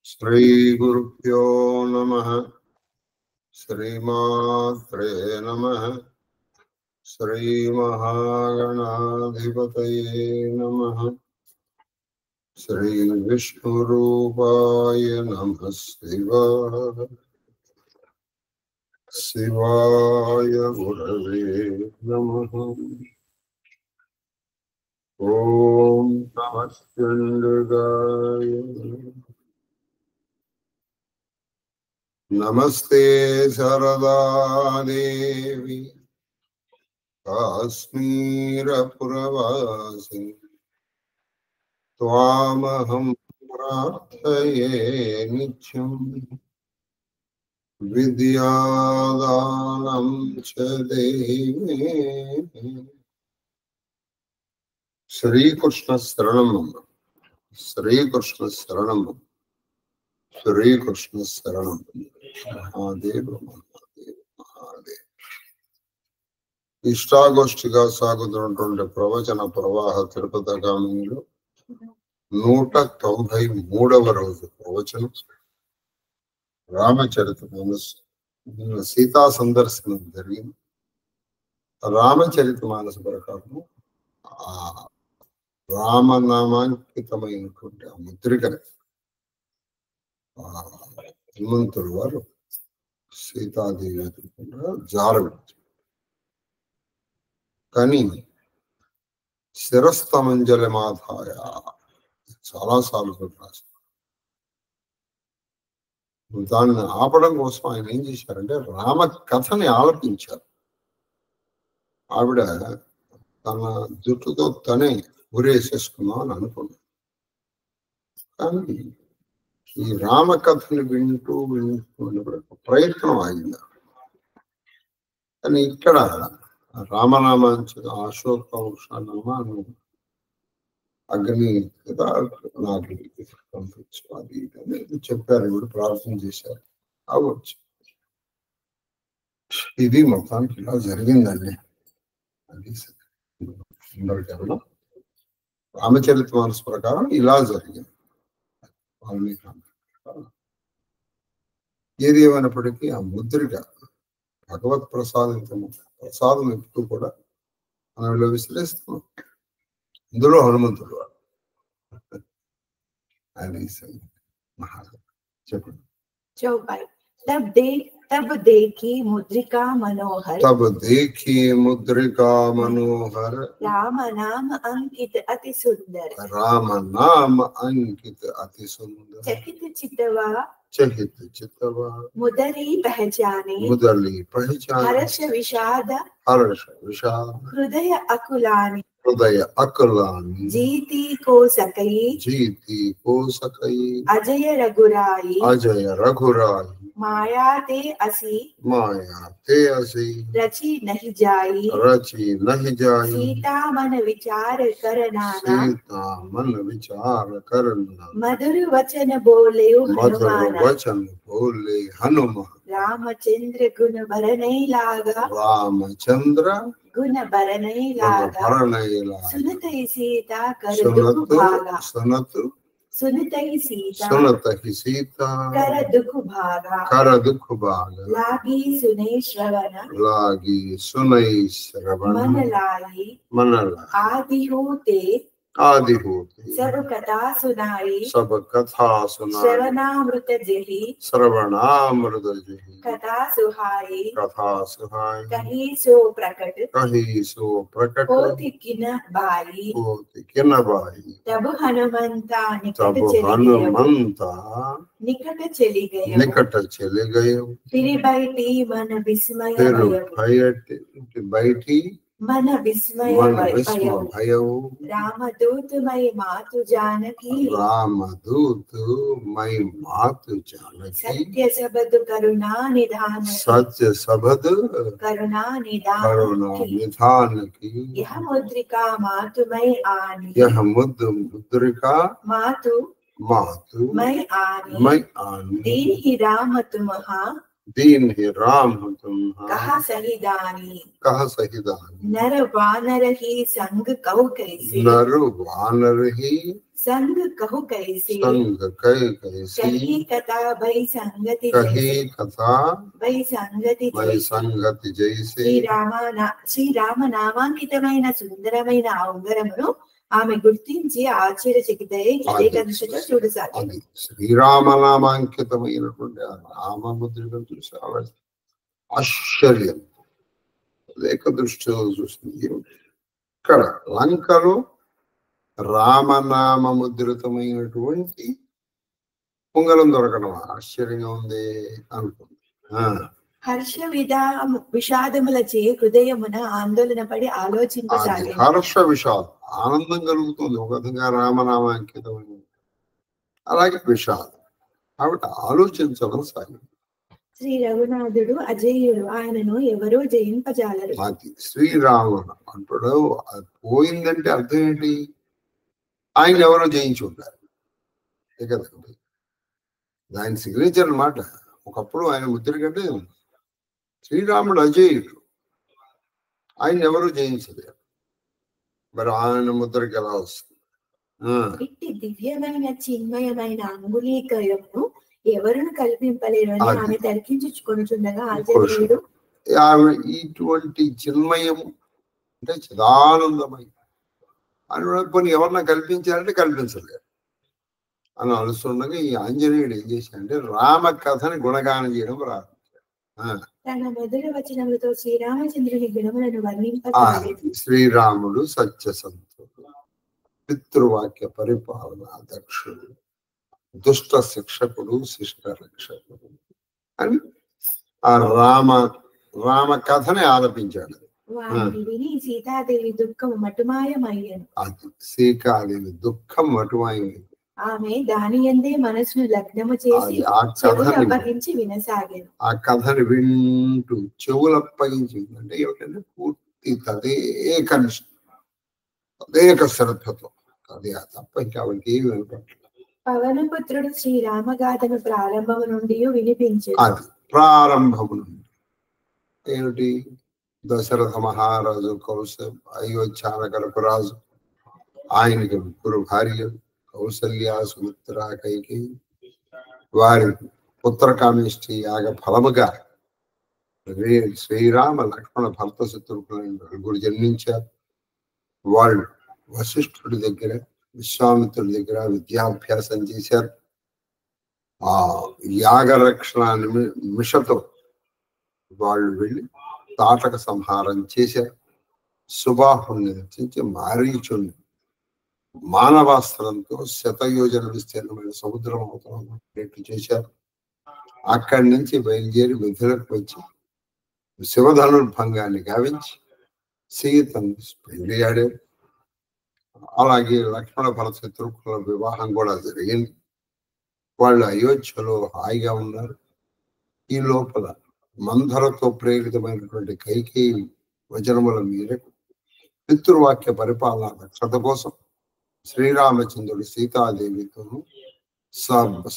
श्री गुरुभ्यो नमः। श्रीमात्रे नमः। श्री महागणाधिपतये नमः। श्री विष्णुरूपाय नमः। शिवाय गुरवे नमः। ओम नमः चंद्रगाय नमस्ते शारदा देवी काश्मीरपुरवासिनी त्वामहं प्रार्थये नित्यं विद्यादानं च देहि। श्री कृष्ण शरणम। श्री कृष्ण शरणम। श्री कृष्ण शरणम। महादेव महादेव महादेव। ఇష్టాగోష్ఠిగా సాగుతున్నటువంటి ప్రవచన ప్రవాహ తిరుపతిగామిలో 193వ రోజు ప్రవచనం రామచరితమానస్. సీతా సందర్శనం జరిగింది. రామచరితమానస ప్రకారం ఆ రామనామాంకితమైనటువంటి ఆ ముద్రికని హనుమంతుడు వారు సీతాదేవి ఎదుర్కొంటారు జారవిడుతారు. కానీ శిరస్తమంజలమాధాయ చాలాసార్లు రాశారు. దాన్ని ఆపడం కోసం ఆయన ఏం చేశారంటే రామ కథని ఆలపించారు. ఆవిడ తన జుట్టుతో తనే ఊరేసేసుకుందాం అని అనుకున్నాను. కానీ ఈ రామ కథని వింటూ ప్రయత్నం ఆగింది. కానీ ఇక్కడ రామనామాంచి అశోక వృక్షానామాను అగ్ని కదా నాకు పంపించు అది అనేది చెప్పారు. ఇప్పుడు ప్రార్థన చేశారు అవ్వచ్చు. ఇది మొత్తానికి ఇలా జరిగిందండి. అది సుందరకాండం రామచరిత మానస ప్రకారం ఇలా జరిగింది. ఏది ఏమైనప్పటికీ ఆ ముద్రిక భగవత్ ప్రసాదం ఎప్పుడు కూడా మనం విశ్లేస్తున్నాం. ఇందులో హనుమంతుడు ఆయన చెప్పండి. तब देखी मुद्रिका मनोहर राम नाम अंकित अति सुंदर चकित चितवा मुदरी पहचाने हर्ष विषाद हृदय अकुलानि जीती को सकई अजय रघुराई माया ते असी रची नहीं जाई सीता मन विचार करना मधुर वचन बोले हनुमान रामचंद्र गुण भरने लागा सुनत सीता कर दुख भागा लागी सुने श्रवण मन लाई आदि होते सब कथा सुनाई श्रवणामृत जही कथा सुहाई कही सो प्रकट होति किन बाई तब हनुमंता निकट चली गए फिर बैठी मन विस्मय मन विस्मय भयो रामदूत मई मातु जानकी सत्य शब्द करुणा निधान की यह मुद्रिका मातु मई आनी मातु मई आनी दीन ही राम तुम कहा सहिदानी नर वानर ही संग कहो कैसे संग कहु कैसे संग कह कैसी कही कथा भई संगति कही जैसे कथा भई संगति वै जैसे సంగతి జైసే శ్రీరామ నామాంకితమైన సుందరమైన ఆ ఉంగరమును ఆమె గుర్తించి ఆశ్చర్యచకితై ఏక దృష్టితో చూడసాగింది. అది శ్రీరామ నామాంకితమైనటువంటి ఆ నామముద్రికను చూసి ఆవిడ ఆశ్చర్యం ఏక దృష్టితో చూసింది. ఇక్కడ లంకలో రామనామ ముద్రితమైనటువంటి ఉంగరం దొరకడం ఆశ్చర్యంగా ఉంది అనుకుంది. హర్ష విషాదములచే హృదయమున ఆందోళన పడి ఆలోచించసాగింది. హర్ష విషాదం, ఆనందం కలుగుతుంది ఒక విధంగా రామనామాంకితమైన, అలాగే విషాదం ఆవిడ ఆలోచించడం సాగింది. శ్రీ రఘునాథుడు అజేయుడు, ఆయనను ఎవరో జయింపజాలరు. అది శ్రీరాముడు అంటాడు. అది పోయిందంటే అర్థం ఏంటి? ఆయన ఎవరో జయించి ఉంటారు కదండి. ఆయన సిగ్నేచర్ అన్నమాట. ఒకప్పుడు ఆయన ముద్ర కంటే శ్రీరాముడు అజేయుడు, ఆయన ఎవరు జయించలేరు. మరి ఆయన ముద్రకి ఎలా వస్తుంది? ఇట్టి దివ్యమైన చిన్మయమైన అంగుళీకయము ఎవరును కల్పింపలేరు అని ఆమె తర్కించుకొనుచుండగా ఆచార్యుడు ఆమె ఇటువంటి చిన్మయం అంటే చిదానందమయం అని కొన్ని ఎవరన్నా కల్పించారంటే కల్పించలేరు అని అలుస్తుండగా ఈ ఆంజనేయుడు ఏం చేశాడంటే రామ కథని గుణగానం చేయడం ప్రారంభించాడు. తన మొదటి వచనములతో శ్రీరామచంద్రుని గుణములను వర్ణింపసాగాడు. శ్రీరాముడు సత్యసంతుడు, పితృవాక్య పరిపాలన దక్షుడు, దుష్ట శిక్షకుడు, శిష్ట రక్షకుడు అని ఆ రామ కథని ఆలపించాడు. వారిని సీతాదేవి దుఃఖం మటుమాయమయ్యను. అది సీతాదేవి దుఃఖం మటుమాయమైంది. ఆమె దాని యందే మనసును లగ్నము చేసి చెవులప్పగించి వినసాగాను. ఆ కథని వింటూ చెవులప్పగించి అంటే ఏమిటంటే పూర్తి తదేక శ్రద్ధతో అదే తప్ప ఇంకా ఆవిడకి ఏమి వినపట్లేదు. పవనపుత్రుడు శ్రీరామగాథను ప్రారంభము నుండి వినిపించాడు. అది ప్రారంభము నుండి ఏమిటి? దశరథ మహారాజు అయోధ్యానగరపు రాజు, ఆయనకి ముగ్గురు భార్యలు కౌసల్య, సుమిత్ర, కైకేయి. వారి పుత్రకామేష్టి యాగ ఫలముగా శ్రీరామ లక్ష్మణ భర్త శత్రుఘ్నులు నలుగురు జన్మించారు. వాళ్ళు వశిష్ఠుడి దగ్గర, విశ్వామిత్రుడి దగ్గర విద్యాభ్యాసం చేశారు. ఆ యాగరక్షణ నిమిషతో వాళ్ళు వెళ్ళి తాటక సంహారం చేశారు. సుబాహుణ్ణి రచించి మారీచుణ్ణి మానవాస్త్రంతో శతయోజన విస్తీర్ణమైన సముద్రం అవుతున్నట్టు చేశారు. అక్కడి నుంచి బయలుదేరి విధులకు వచ్చి శివధనుర్భంగాన్ని గావించి సీతను పెళ్లియాడారు. అలాగే లక్ష్మణ భరత శత్రుఘ్నుల వివాహం కూడా జరిగింది. వాళ్ళు అయోధ్యలో హాయిగా ఉన్నారు. ఈ లోపల మంధరతో ప్రేరితమైనటువంటి కైకేయి వచనముల మేరకు పితృవాక్య పరిపాలన రక్షత కోసం శ్రీరామచంద్రుడు సీతాదేవితోనూ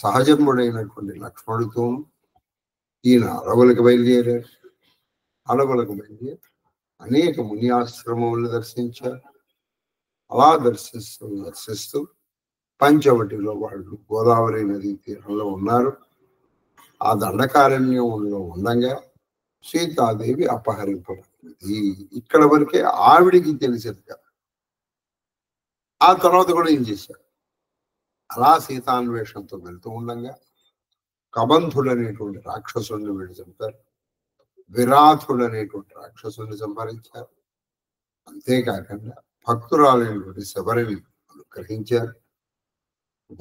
సహజన్ముడైనటువంటి లక్ష్మణుడితోనూ ఈయన అడవులకు బయలుదేరారు. అడవులకు బయలుదేరి అనేక మునియాశ్రమములను దర్శించారు. అలా దర్శిస్తూ పంచవటిలో వాళ్ళు గోదావరి నదీ తీరంలో ఉన్నారు. ఆ దండకారణ్యంలో ఉండగా సీతాదేవి అపహరింపబడింది. ఇక్కడ వరకే ఆవిడికి తెలిసింది కదా. ఆ తర్వాత కూడా ఏం చేశారు? అలా సీతాన్వేషణతో వెళ్తూ ఉండగా కబంధుడు అనేటువంటి రాక్షసుని వీళ్ళు చంపారు. విరాధుడు అనేటువంటి రాక్షసుని సంహరించారు. అంతేకాకుండా భక్తురాలైనటువంటి శబరిని అనుగ్రహించారు.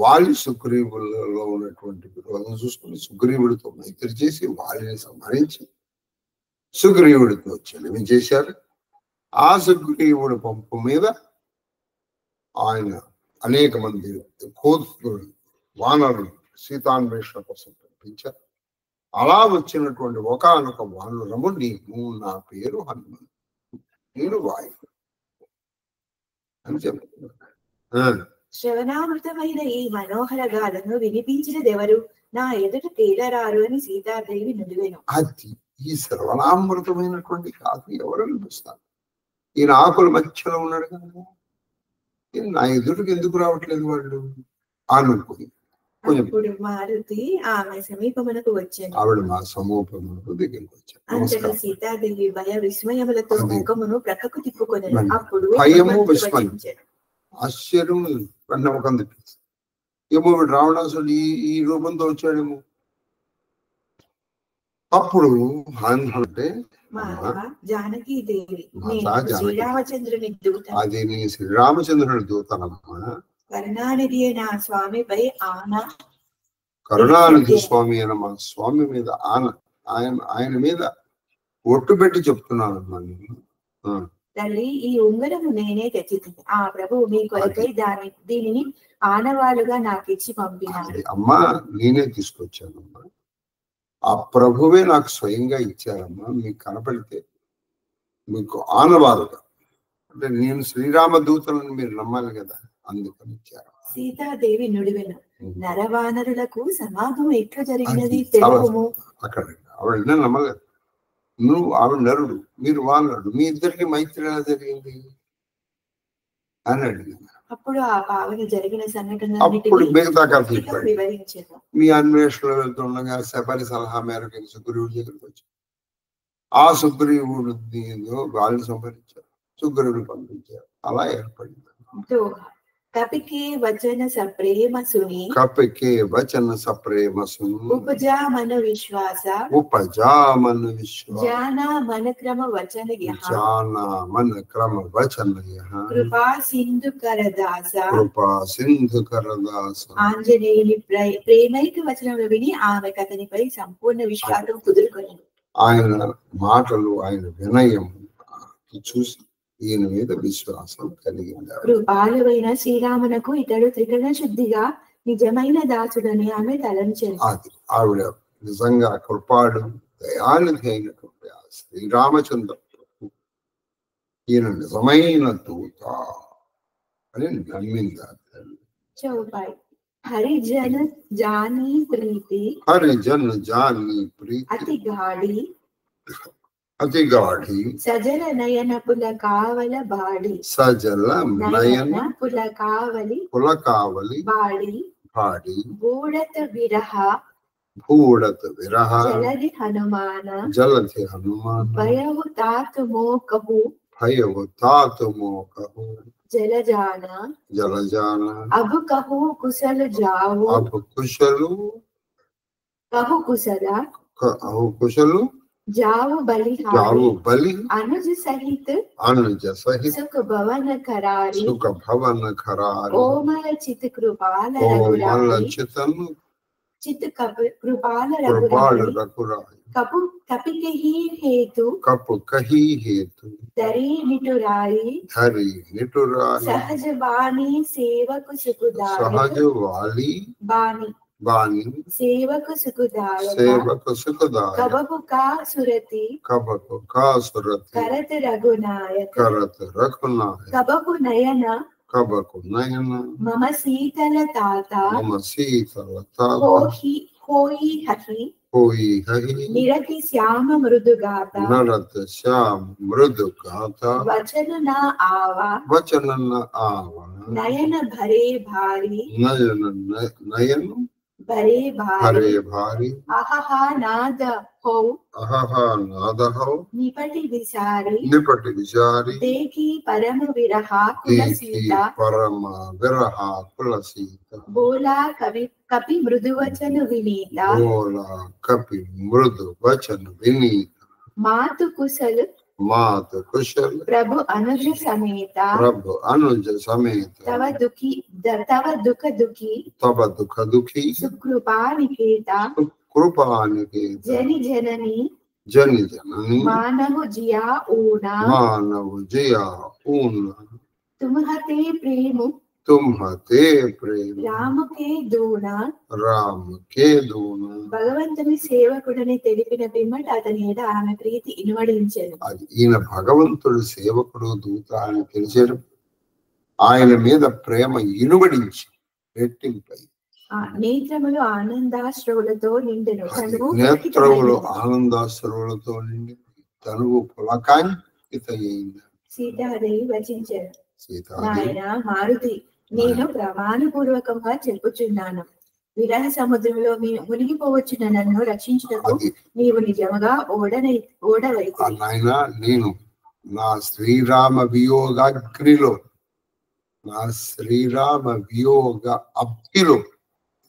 వాలి సుగ్రీవులలో ఉన్నటువంటి విరోధం చూసుకుని సుగ్రీవుడితో మైత్రి చేసి వాలిని సంహరించి సుగ్రీవుడితో చెలిమి చేశారు. ఆ సుగ్రీవుడి పంపు మీద ఆయన అనేక మంది వానరులు సీతాన్వేషణ కోసం పంపించారు. అలా వచ్చినటువంటి ఒకానొక వానరము నీకు, నా పేరు హనుమంతు, నేను వాయు అని చెప్తున్నారు. శ్రవణామృతమైన ఈ మనోహర గాథను వినిపించినదెవరు? నా ఎదుట తేలరారు అని సీతాదేవి నుడివెను. అది ఈ శ్రవణామృతమైనటువంటి గాథ ఎవరు అనిపిస్తారు? ఈయన ఆకుల మధ్యలో ఉన్నాడు కదా, నా ఎదుటికి ఎందుకు రావట్లేదు వాళ్ళు అనుకుని కొంచెం అప్పుడు మారుతి ఆమె సమీపమునకు వచ్చాను. ఆవిడ మా సమూహమునకు దగ్గరికి వచ్చారు. అంతటా నమస్కారం. సీతాదేవి భయ విస్మయములతో అది. ముఖమును ప్రక్కకు తిప్పుకొనెను. మరి అప్పుడు భయము, హనుమంతుడు విస్మయం. వచించెను. ఆశ్చర్యం వెంటనే ముఖం తిప్పేసి ఏమో వీడు రావణాసుడు ఈ రూపంతో వచ్చాడేమో. అప్పుడు అంటే మాధవ జానకీ దేవి నేను జానకి. శ్రీరామచంద్రుని దూత అది నీ శ్రీరామచంద్రుడి దూతనమ్మా. కరుణానిధి నా స్వామిపై ఆన కరుణానిధి స్వామి అయిన మా స్వామి మీద ఆయన మీద ఒట్టు పెట్టి చెప్తున్నానమ్మా నేను. తల్లి ఈ ఉంగరము నేనే తెచ్చితిని. ఆ ప్రభువు మీ కొరకై దీనిని ఆనవాళ్ళుగా నాకు ఇచ్చి పంపినాడు. అమ్మా నేనే తీసుకొచ్చానమ్మా. ఆ ప్రభువే నాకు స్వయంగా ఇచ్చారమ్మా. మీకు కనపడితే మీకు ఆనవాలుగా అంటే నేను శ్రీరామ దూతలను మీరు నమ్మాలి కదా, అందుకని ఇచ్చారు. సీతాదేవి నుడివెను. నరవానరులకు సమాగం ఎట్లా జరిగినది తెలుగుము. అక్కడ ఆవిడ నమ్మలేదు. నువ్వు ఆవిడ నరుడు, మీరు వానరుడు, మీ ఇద్దరికి మైత్రి ఎలా జరిగింది అని అడిగాను. అప్పుడు ఆ పావన జరిగిన సంఘటన అప్పుడు మిగతా కథ వివరించాను. మీ అన్వేషణలో వెళ్తుండగా శబరి సలహా మేరకు సుగ్రీవుడి దగ్గరికి వచ్చారు. ఆ సుగ్రీవుడు వాళ్ళని సంహరించారు, సుగ్రీవుని పంపించారు. అలా ఏర్పడింది. కపికే వచన సప్రేమ సుని ఉపజామన విశ్వాస జానా మన క్రమ వచన కృపా సింధు కరదాస ఆంజనేయుని ప్రేమైక వచనములు విని ఆమె అతనిపై సంపూర్ణ విశ్వాసం కుదురుకొని ఆయన మాటలు ఆయన వినయం చూసి ఈయన మీద విశ్వాసం కలిగింది. కృపాలువైన శ్రీరామునకు ఇతడు త్రికరణ శుద్ధిగా నిజమైన దాసుడని ఆమె తలంచింది. అది ఆవిడ నిజంగా కృపాడు దయానిధి అయినటువంటి ఆ శ్రీరామచంద్ర ఈయన నిజమైన దూత అని నమ్మింది. చౌపాయి హరిజన జానీ ప్రీతి అతి గాఢి సజల నయన పుల కావల బాడి పులకావలి బాడి బూడత విరహ జలధి హనుమాన భయవు తాతు మోకహు జలజాన అభు కహు కుశలు జావు కుశలు जाओ बलि अनुज सहित सुख भवन करारी कोमल चित कृपाल रघुराई कपि कही हेतु धरी निटुराई सहज बानी सेवक सुखदायक बानी सेवक सुखदायक कबहु का सुरति करत रघुनायक कबहु नयन मम शीतल ताता होई हहि निरति श्याम मृदुगाता वचन न आवा नयन भरे भारी भरे भारी अहहा नाद हो निपटि विचारी देखी परम विरहा कुल सीता बोला कपि मृदु वचन विनीता मातु कुशल प्रभु अनुज समेत तव दुख दुखी सुकृपा निकेता जनि जननी मानव जिया ऊना तुम्हते प्रेम రామ కే దూన భగవంతుని సేవకుడని తెలిపిన పిమ్మట అతని మీద ఆమె ప్రీతి ఇనువడించెను. అది ఈయన భగవంతుడు సేవకుడు దూత అని తెలిసాడు. ఆయన మీద ప్రేమ ఇనువడించి రెట్టింపై నేత్రములు ఆనందాశ్రువులతో నిండెను. తనువు పులకాంకిత అయింది. సీతాదేవి వచించారు. సీతాదేవి నాయన మారుతి, నేను ప్రమాణపూర్వకంగా చెప్పుచున్నాను, విరహ సముద్రంలో మునిగిపోవచ్చున నన్ను రక్షించుటకు అది నీవు నిజముగా ఓడవైతే. నాయన నేను నా శ్రీరామ వియోగాగ్నిలో, నా శ్రీరామ వియోగ అగ్నిలో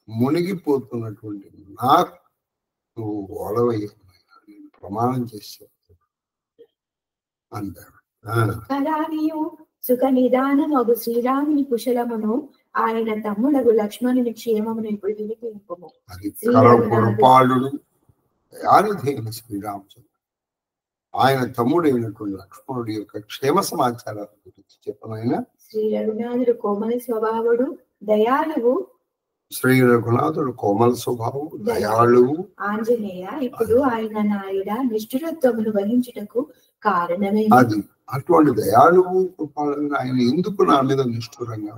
మునిగిపోతున్నటువంటి నాకు నువ్వు ఓడవయ్యా, నేను ప్రమాణం చేశాను అంటాడు. కరానియు సుఖ నిదానమగు శ్రీరాముని కుశలమును ఆయన తమ్ముడగు లక్ష్మణుని క్షేమమును ఇప్పుడు వినిపింపుము. అది కరపురపాలుడు దయానిధైన శ్రీరామచంద్రుడు ఆయన తమ్ముడైనటువంటి లక్ష్మణుడి యొక్క క్షేమ సమాచారాల గురించి చెప్పనైనా. శ్రీ రఘునాథుడు కోమల స్వభావుడు దయాళువు. శ్రీ రఘునాథుడు కోమల స్వభావం దయాళువు. ఆంజనేయ ఇప్పుడు ఆయన నాయుడ నిష్ఠురత్వమును వహించుటకు కారణమే. అది అటువంటి దయాళువు కృపాలను ఆయన ఎందుకు నా మీద నిష్ఠురంగా?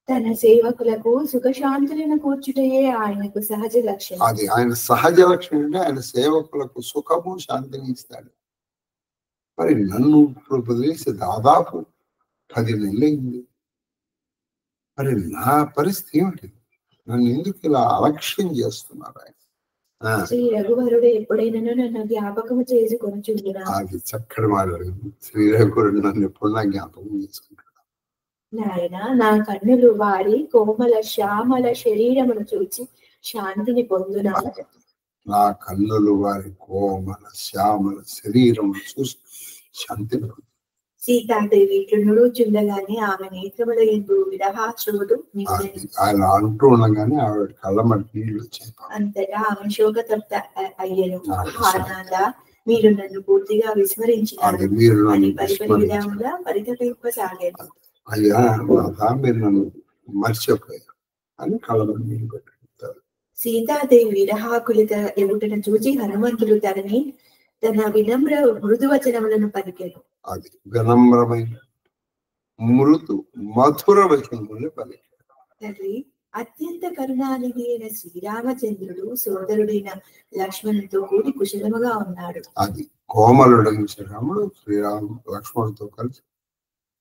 తన సేవకులకు సుఖశాంతులను కూర్చుటయే ఆయనకు సహజ లక్షణం. అది ఆయన సహజ లక్షణం. అంటే ఆయన సేవకులకు సుఖము శాంతిని ఇస్తాడు. మరి నన్ను వదిలేసి దాదాపు 10 నెలలైంది. మరి నా పరిస్థితి ఏమిటి? నన్ను ఎందుకు ఇలా అలక్ష్యం చేస్తున్నారు ఆయన? శ్రీ రఘువరుడు ఎప్పుడైనా నన్ను జ్ఞాపకము చేసుకొనుచుండునా? అది చక్కటి మాట్లాడింది. శ్రీ రఘువరుడు నన్ను ఎప్పుడు నా జ్ఞాపకం చేసుకుంటాడు. నాయన నా కన్నులు వారి కోమల శ్యామల శరీరమును చూచి శాంతిని పొందునా? నా కన్నులు వారి కోమల శ్యామల శరీరము చూసి శాంతిని పొందు. సీతాదేవి ఇట్లు చుండగానే ఆమె నేత్రముల ఎందు విరహాశ్రువుడు ఆయన అంటూ ఉండగానే ఆవిడ కళ్ళమటి నీళ్ళు వచ్చాయి. అంతటా ఆమె శోకతప్త అయ్యను. మీరు నన్ను పూర్తిగా విస్మరించినారు అని పరిపరి విధముగా పరితపింపసాగాను. అయ్యా మీరు నన్ను మర్చిపోయారు అని కళ్ళమటి నీళ్ళు పెట్టుకుంటారు. సీతాదేవి విరహాకులిత ఎదుటను చూచి హనుమంతుడు తన వినమ్ర మృదు వచనములను పలికాడు. అది వినమ్రమైన మృదు మధుర వచనములను పలికాడు. తండ్రి, అత్యంత కరుణానిధి అయిన శ్రీరామచంద్రుడు సోదరుడైన లక్ష్మణుడితో కూడి కుశలముగా ఉన్నాడు. అది కోమలుడైన శ్రీరాముడు లక్ష్మణుడితో కలిసి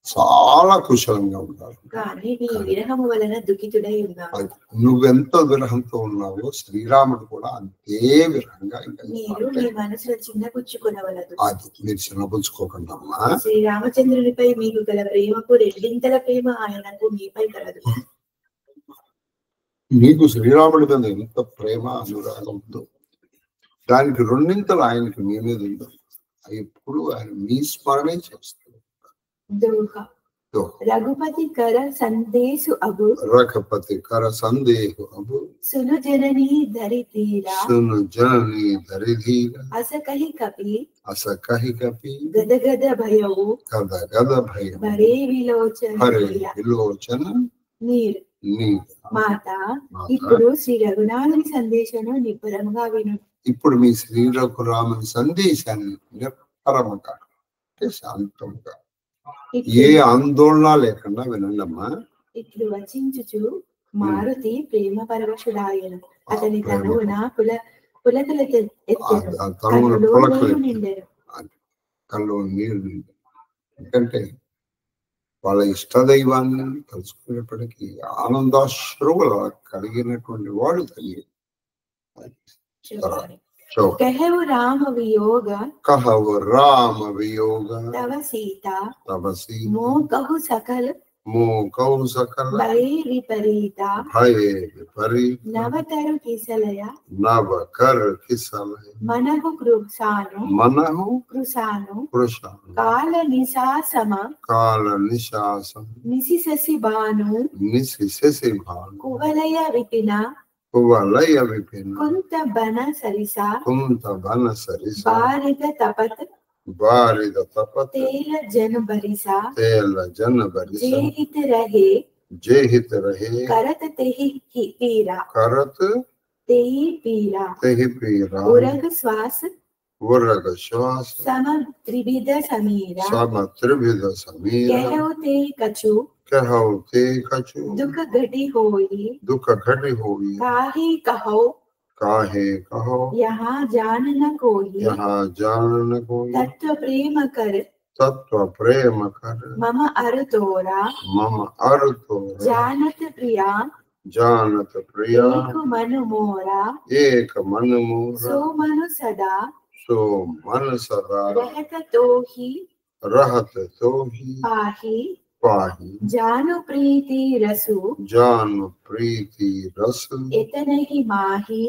చాలా కుశలంగా ఉన్నారు. కానీ నీ విరహము వలన దుఃఖితుడై ఉన్నావు. నువ్వెంత విరహంతో ఉన్నావో శ్రీరాముడు కూడా అంతే విరహంగా. మీరు మీ మనసులో చిన్నపుచ్చుకునవలదు. అది మీరు చిన్నపుచ్చుకోకుండా శ్రీరామచంద్రునిపై మీకు గల ప్రేమకు 2 ప్రేమ ఆయనకు మీపై కలదు. నీకు శ్రీరాముడి మీద ఎంత ప్రేమ అనురాగం ఉందో దానికి 2 ఆయనకి మీ మీద ఉందో. ఎప్పుడు ఆయన మీ స్మరణే చేస్తారు. రఘుపతి కర సందేశు అబు సును జననీ ధరితీరా అసకహి కపి గదగద భయవు భరే విలోచన మాత. ఇప్పుడు శ్రీ రఘునాథుని సందేశాన్ని నిబ్బరంగా విను. ఇప్పుడు మీ శ్రీ రఘురాముని సందేశాన్ని నిబ్బరంగా శాంతంగా ఏ ఆందోళన లేకుండా వినండమ్మా. ఇట్లు వచించుచు మారుతి ప్రేమ పరవశుడాయను. అతని తనువున పులకల నిండెను. కళ్ళు నీరు నిండారు. ఎందుకంటే వాళ్ళ ఇష్టదైవాన్ని కలుసుకునేప్పటికీ ఆనందాశ్రువులు కలిగినటువంటి వాడు తల్లి. कहु राम वियोग तव सीता मोह कहु सकल भय विपरीत नवतर किसलय मनहु कृसानु काल निशासम निशिशसि भानु कुवलय विपिन कुंत बन सरिसा बारिद तपत तेल जन बरिसा जेहित रहे करत तेहि पीरा उरग श्वास सम त्रिविध समीरा कहौ ते कछु दुख घटी होई काहे कहो यहाँ जान न कोई तत्व प्रेम कर తత్వ ప్రేమకర మమ అరుతోరా జానత ప్రియా జానత ప్రియా ఏకు మనుమోరా ఏక మనుమోర సోమను సదా రహత తోహి పాహి జాను ప్రీతి రసు ఎతనహి మాహి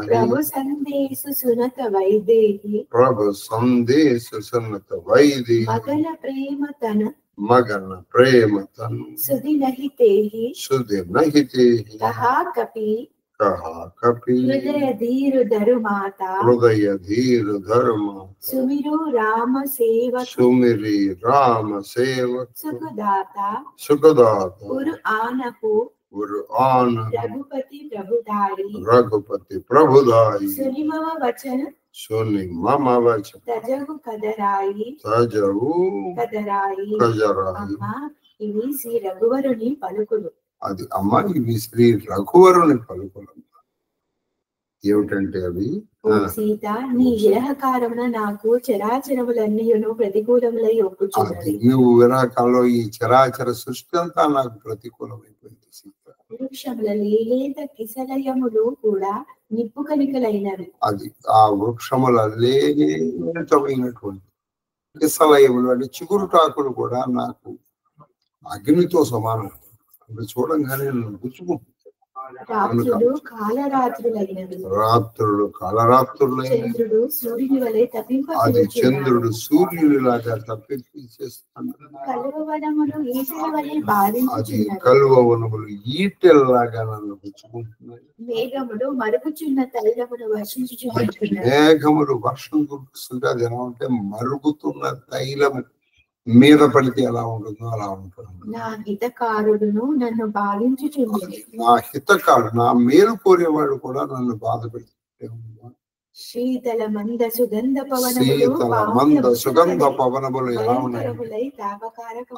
ప్రభు సందేశు సునత వైదేహి మగన ప్రేమ తను సుధి నహితేహి కహా కపి హృదయ ధీరు ధరుమాత సుమిరు రామ సేవక సుఖదాత ఉరు ఆనపు రఘుపతి ప్రభుదారి సుని మమ వచన తజవు కదరాయి అమ్మా ఇవి శ్రీ రఘువరుని పలుకులు. అది అమ్మ ఇవి శ్రీ రఘువరుని పలుకులు. ఏమిటంటే అవి సీత నీ విరహకారమున నాకు చరాచరములన్నీయును ప్రతికూలములై ఒప్పుచున్నది. నువ్వు విరహకాలంలో ఈ చరాచర సృష్టి అంతా నాకు ప్రతికూలమైపోయింది సీత. వృక్షముల లేలేత కిసలయములు కూడా నిప్పు కణికలైనవి. అది ఆ వృక్షముల లేతమైనటువంటి కిసలయములు అంటే చిగురుటాకులు కూడా నాకు అగ్నితో సమానం. అవి చూడంగానే నన్ను గుచ్చుకుంటుంది. రాత్రులు కాలరాత్రులైనవి. చంద్రుడు సూర్యుని వలె అది చంద్రుడు సూర్యునిలాగా తప్పించేస్తాను. అది కలువవనములు ఈటెల్లాగా నన్ను గుచ్చుకుంటున్నాయి. మేఘములు వర్షం కురుస్తుంటే అది ఎలా ఉంటే మరుగుతున్న తైలము మీద పడితే ఎలా ఉంటుందో అలా ఉంటుంది. నా హితకారుడును నన్ను బాధించుచున్నది. నా హితకారుడు నా మేలు కోరేవాడు కూడా నన్ను బాధ పెడుతుంటే శీతల మంద సుగంధ పవనములు ఎలా ఉన్నాయి?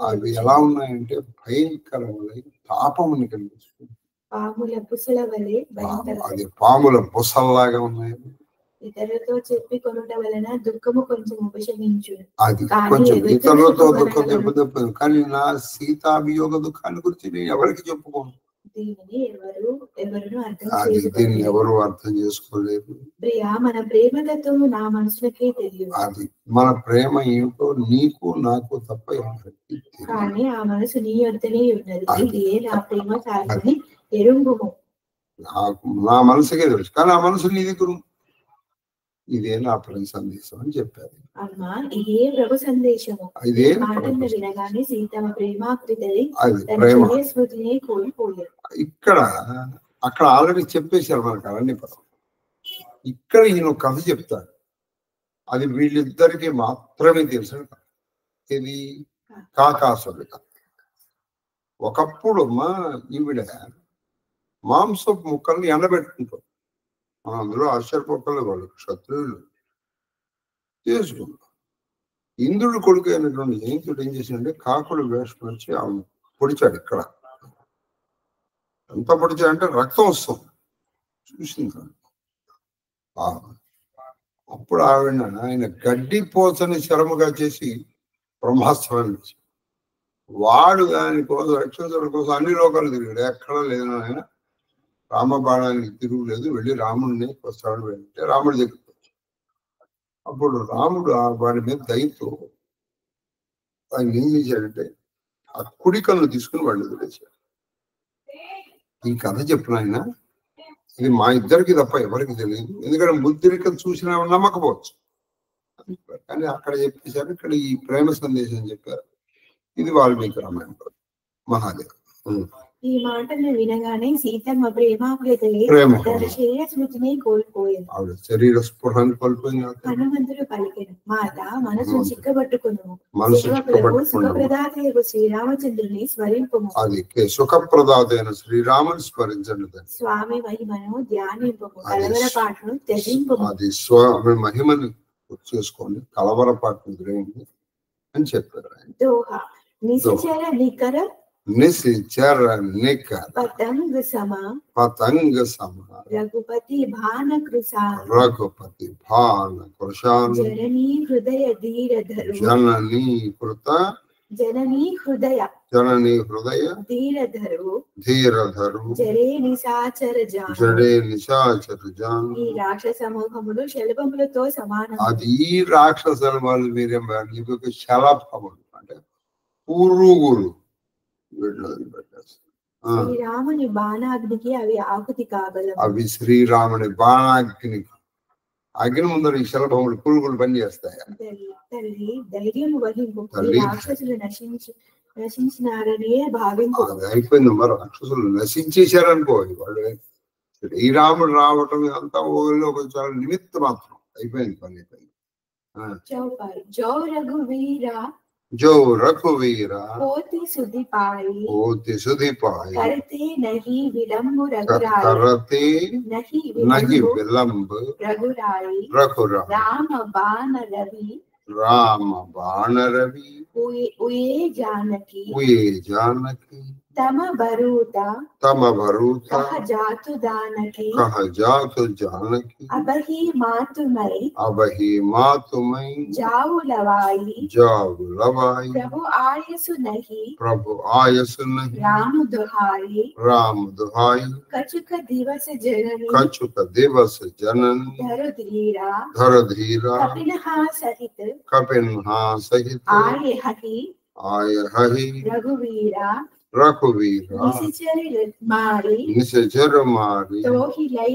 అవి ఎలా ఉన్నాయంటే భయంకరములై తాపముని కలిగిస్తుంది. పాముల బుసల వలె అది పాముల బుసల్లాగా ఉన్నాయి. ఇతరులతో చెప్పి కొనుట వలన దుఃఖము కొంచెం ఉపశమించు. అది కొంచెం ఇతరులతో దుఃఖం చెప్పదు, కానీ నా సీతాభియోగ దుఃఖాన్ని గురించి నేను ఎవరికి చెప్పుకోను. దీన్ని ఎవరు అర్థం చేసుకోలేదు. ప్రియా మన ప్రేమలతో నా మనసులకే తెలియదు. అది మన ప్రేమ ఏమిటో నీకు నాకు తప్ప కానీ ఆ మనసు నీ వద్దనే ఉన్నది. ఇదే నా ప్రేమ సాగిని ఎరుంగుము. నా మనసుకే తెలుసు, కానీ ఆ మనసు నీ దగ్గర. ఇదే నా ప్రేమ సందేశం అని చెప్పారు. అమ్మా ఇదే ప్రభు సందేశము. ఇదే మాటలను వినగానే సీతమ్మ ప్రేమాకృతై స్మృతిని కోల్పోయారు. ఇక్కడ అక్కడ ఆల్రెడీ చెప్పేశారు మనకు అవన్నీ పదం. ఇక్కడ ఈయన కథ చెప్తాడు, అది వీళ్ళిద్దరికి మాత్రమే తెలుసు. ఇది కాకాసుడి కథ. ఒకప్పుడు ఈవిడ మాంసపు ముక్కల్ని ఎండబెట్టుకుంటారు. అందులో ఆశ్చర్యపోకలు వాళ్ళు క్షత్రియులు చేసుకున్నారు. ఇంద్రుడు కొడుకు అయినటువంటి జయంతుడు ఏం చేసిందంటే కాకుడు వేషం వచ్చి పొడిచాడు. ఇక్కడ ఎంత పొడిచాడంటే రక్తం వస్తుంది చూసింది. అప్పుడు ఆయన గడ్డి పోచని శరముగా చేసి బ్రహ్మాస్త్రాన్ని ఇచ్చి వాడు దానికోసం రక్షించడం కోసం అన్ని లోకాలు తిరిగాడు. ఎక్కడ లేదు ఆయన రామబాణానికి తిరుగులేదు. వెళ్ళి రాముడిని వస్తాడు. వెళ్తే రాముడి దగ్గరికి వచ్చి అప్పుడు రాముడు వాడి మీద దయతో ఆయన ఏం చేశాడంటే ఆ కుడి కన్ను తీసుకుని వాడిని వదిలేశాడు. ఈ కథ చెప్పిన ఆయన ఇది మా ఇద్దరికి తప్ప ఎవరికి తెలియదు, ఎందుకంటే ముద్రికలు చూసినా నమ్మకపోవచ్చు. కానీ అక్కడ చెప్పేశారు. ఇక్కడ ఈ ప్రేమ సందేశం చెప్పారు. ఇది వాల్మీకి రామాయణం. మహాదేవ్ ఈ మాటను వినగానే సీతమ్మ ప్రేమాకృతై స్మృతిని కోల్పోయింది. ఆవిడ శరీర స్పృహాన్ని కోల్పోయింది. హనుమంతుడు పలికెను, మాత మనసును చిక్కబట్టుకును, సుఖప్రదాత శ్రీరామచంద్రుని స్మరింపుము. అది సుఖప్రదాత అయిన శ్రీరాముని స్మరించండి. స్వామి మహిమను ధ్యానింపుము, కలవరపాటును త్యజింపుము. అది స్వామి మహిమను చేసుకోండి, కలవరపాటును గ్రహించి అని చెప్పారు. దోహ నిశ్చర నికర నిశిచర నికర పతంగ సమ పతంగ సమ రఘుపతి భాన కృషాన్ రఘుపతి భాన కృషాన్ జననీ హృదయ ధీరధరు జననీ కృత జననీ హృదయ జననీ హృదయ ధీరధరు ధీరధరు జరే నిశాచర జాను. జడే నిశాచర జాన్. ఈ రాక్షస సమూహములు శలభములతో సమానం. అది ఈ రాక్షసుల వాళ్ళు మీరేం ఇవి శలభములు అంటే పురుగులు వీటిలో పెట్టేస్తారు. శ్రీరాముని బాణాగ్నికి అవి ఆకుతి కాగలవు. అవి శ్రీరాముని బాణాగ్నికి అగ్ని ముందర ఈ శలభములు పురుగులు పనిచేస్తాయి. తల్లి ధైర్యం వహింపు. రాక్షసులు నశించినారనే భావింపు. అది అయిపోయింది. మరి రాక్షసులు నశించేశారనుకో. వాళ్ళు శ్రీరాముడు రావటం అంతా ఒక చాలా నిమిత్త మాత్రం. అయిపోయింది పని అయిపోయింది. జో రఘువీరా जो रघुवीरा होती सुधिपाई करते नहीं विलंब रघुराई करते नहीं विलंब रघुराई राम बाण रवि उये जानकी तम भरूता कह जातु जानकी अबही मातुमई जाऊ लवाई प्रभु आयसु नहीं राम दुहाई कछुक दिवस जननी धर धीरा कपिनहा सहित आये हहि रघुवीरा निशचर मारी तो ही लय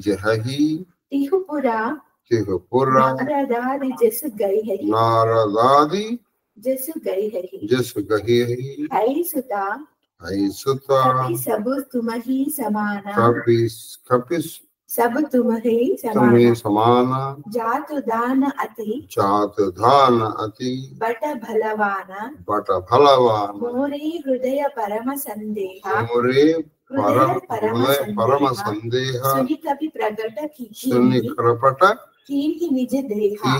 जयहि तिहुपुरा नारदादि जसु गई है हई सुता कपि सब तुमहि समाना सब तुम्हें समाना जातु दान अति बट भलवाना मोरे हृदय परम संदेहा सुनि कपि प्रकट कीन्हि निज देहा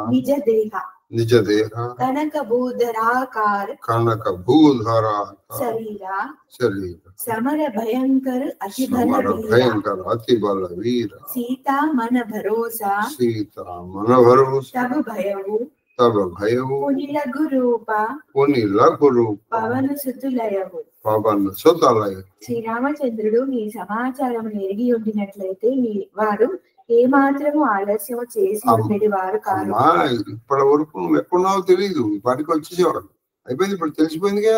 निज देहा कनक भूधराकार शरीरा समर भयंकर अति बल वीर सीता मन भरोसा तब भयऊ पुनि लघु रूपा పవన సుతులయవు. శ్రీరామచంద్రుడు మీ సమాచారం ఎరిగి ఉండినట్లయితే వారు ఏ మాత్రము ఆలస్యము చేసి ఉండేది వారు కాదు. ఇప్పటి వరకు నువ్వు ఎక్కడున్నావో తెలియదు. వాటికి వచ్చేసేవాడు. అయిపోయింది. ఇప్పుడు తెలిసిపోయిందిగా.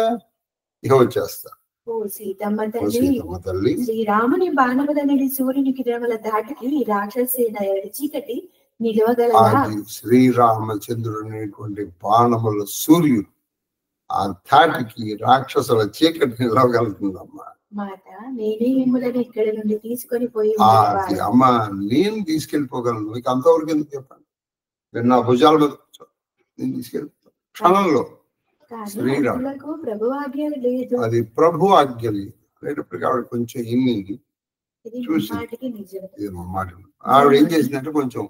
ఇక వచ్చేస్తా. ఓ సీతమ్మ తల్లి, శ్రీరాముని బాణములనడి సూర్యుని కిరణముల దాటికి ఈ రాక్షసేన చీకటి నిలవగలదా? శ్రీరామచంద్రుడు అనేటువంటి బాణముల సూర్యుడు ఆ ధాటికి రాక్షసుల చీకటి నిలవగలుగుతుందమ్మా. మాట నేనే మిమ్మల్ని ఇక్కడ నుండి తీసుకొని పోయి అమ్మా నేను తీసుకెళ్ళిపోగలను. మీకు అంతవరకు ఎందుకు చెప్పాను? నేను నా భుజాల మీద నేను తీసుకెళ్ళిపోతాను క్షణంలో. శ్రీరాములకు ప్రభు ఆజ్ఞ లేదు. అది ప్రభు ఆజ్ఞ లేనప్పుడు కాబట్టి కొంచెం ఇన్ని చూసి మాట ఆవిడ ఏం చేసిందంటే కొంచెం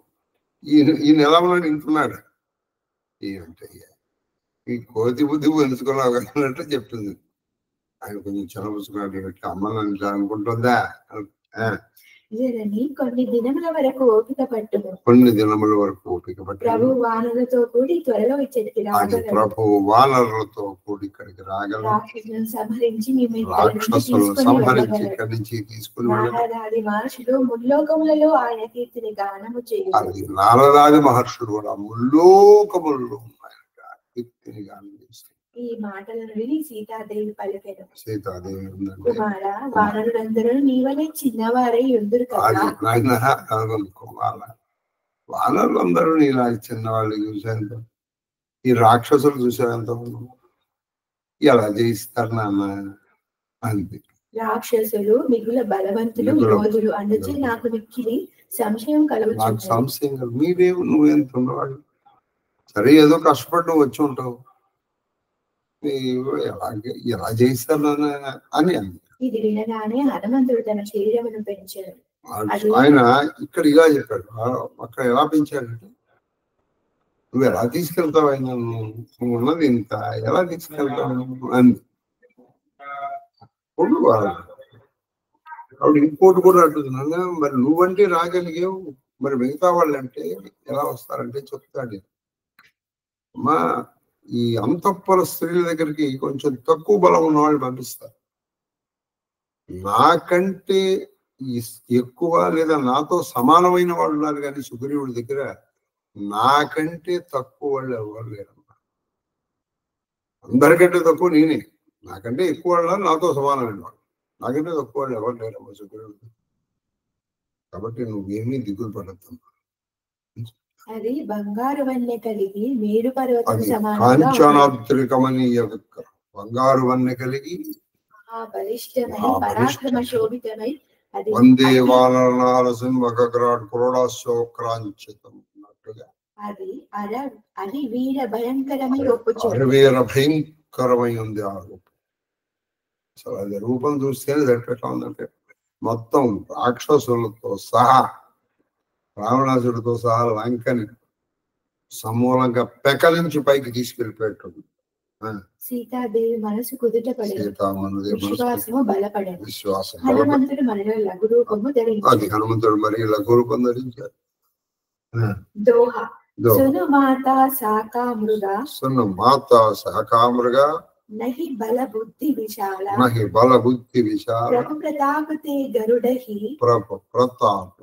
ఈయన ఎలా ఉన్నాడు వింటున్నాడు. ఏంటే ఈ కోతి బుద్ధి తెలుసుకున్నావు అన్నట్టు చెప్తుంది. ఆయన కొంచెం చలవచ్చుకున్నాడు. అమ్మని అనుకుంటుందా? కొన్ని దినముల వరకు ఓపిక పట్టుము. ప్రభు వానరులతో కూడి ఇక్కడికి రాగలరు. రాక్షసులను సంహరించి ఇక్కడి నుంచి తీసుకుని మహర్షులు ముల్లోకములలో ఆయన కీర్తిని గానము చేయాలి. అది నారదాది మహర్షులు కూడా ముల్లోకములలో కీర్తిని గానం చేస్తారు. ఈ మాటలను విని సీతాదేవి పలికెను. సీతాదేవి కుమారా, వానరులందరూ నీవనే చిన్నవారై ఉందురు కదా. వానరులందరూ నీలాంటి చిన్నవాళ్ళు చూసేంత, ఈ రాక్షసులు చూసేంత ఎలా జయిస్తారు నాన్న అంతే. రాక్షసులు మిగుల బలవంతులు యోధులు అందుచే నాకు మిక్కిలి సంశయం కలుగుతుంది. సంశయం మీరేమో నువ్వెంత ఉన్నవాడు. సరే ఏదో కష్టపడి నువ్వు వచ్చి ఉంటావు. ఎలా చేస్తారు అని అంది. ఇది వినగానే హనుమంతుడు తన శరీరమును పెంచాడు. ఆయన ఇక్కడ ఇలా చెప్పాడు. అక్కడ ఎలా పెంచాడంటే నువ్వు ఎలా తీసుకెళ్తావు ఆయన, నువ్వు ఉన్నది ఇంత ఎలా తీసుకెళ్తావు అంది. ఆవిడ ఇంకోటి కూడా అంటున్నాను, మరి నువ్వంటే రాగలిగావు, మరి మిగతా వాళ్ళంటే ఎలా వస్తారంటే చెప్తాడు. అమ్మా, ఈ అంతఃపుర స్త్రీల దగ్గరికి కొంచెం తక్కువ బలం ఉన్న వాళ్ళు పంపిస్తారు. నాకంటే ఎక్కువ లేదా నాతో సమానమైన వాళ్ళు ఉన్నారు, కానీ సుగ్రీవుడి దగ్గర నాకంటే తక్కువ వాళ్ళు ఎవరు లేరమ్మా. అందరికంటే తక్కువ నేనే, నాకంటే ఎక్కువ వాళ్ళు నాతో సమానమైన వాళ్ళు, నాకంటే తక్కువ వాళ్ళు ఎవరు లేరమ్మా సుగ్రీవుడు. కాబట్టి నువ్వేమీ దిగులు పడద్దమ్మా. అది బంగారు వన్నె కలిగి మేరు పర్వతం కాంచనాద్రికమనీయ విగ్రహం, బంగారు వన్నె కలిగి బలిష్టమై పరాక్రమ శోభితమై వందే వానరసింహగ్రాడ్ క్రోడాశోక్రాంచితం అన్నట్టుగా అది వీర భయంకరమై వీర భయంకరమై ఉంది ఆ రూపం. అసలు అది రూపం చూస్తేనే ఎట్లా ఉందంటే మొత్తం రాక్షసులతో సహా, రావణాసుడితో సహా లంకని సమూలంగా పెకలించి పైకి తీసుకెళ్ళిపోయేటప్పుడు సీతాదేవి మనసు కుదుటపడే, విశ్వాసం హనుమంతుడు మనలో లఘు రూపము ధరించాడు. అది హనుమంతుడు మరి లఘు రూపం ధరించాడు. దోహ సును మాతా శాకామృగా నహి బల బుద్ధి విశాల ప్రభు ప్రతాప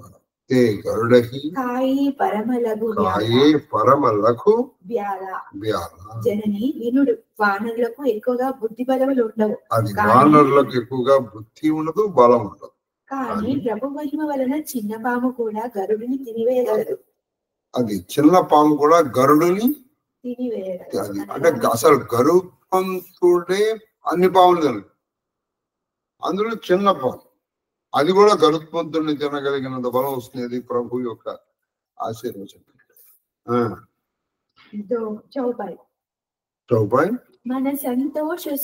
తే గరుడహి కాయే పరమ లఘు జనని వినుడు. వానరులకు ఎక్కువగా బుద్ధి బలములు ఉండవు, అది వానరులకు ఎక్కువగా బుద్ధి ఉండదు, బలం ఉండదు. కానీ ప్రభు మహిమ వలన చిన్న పాము కూడా గరుడిని తినివేయగలదు. అది చిన్న పాము కూడా గరుడుని తినివేయగలదు. అంటే అసలు గరుత్మంతుడే అన్ని పాములు తినదు, అందులో చిన్న పాము అది కూడా గరుత్మంతుడిని తినగలిగినంత బలం వస్తుంది. ప్రభు యొక్క ఆశీర్వచనం. చౌపాయ్ మన సంతోష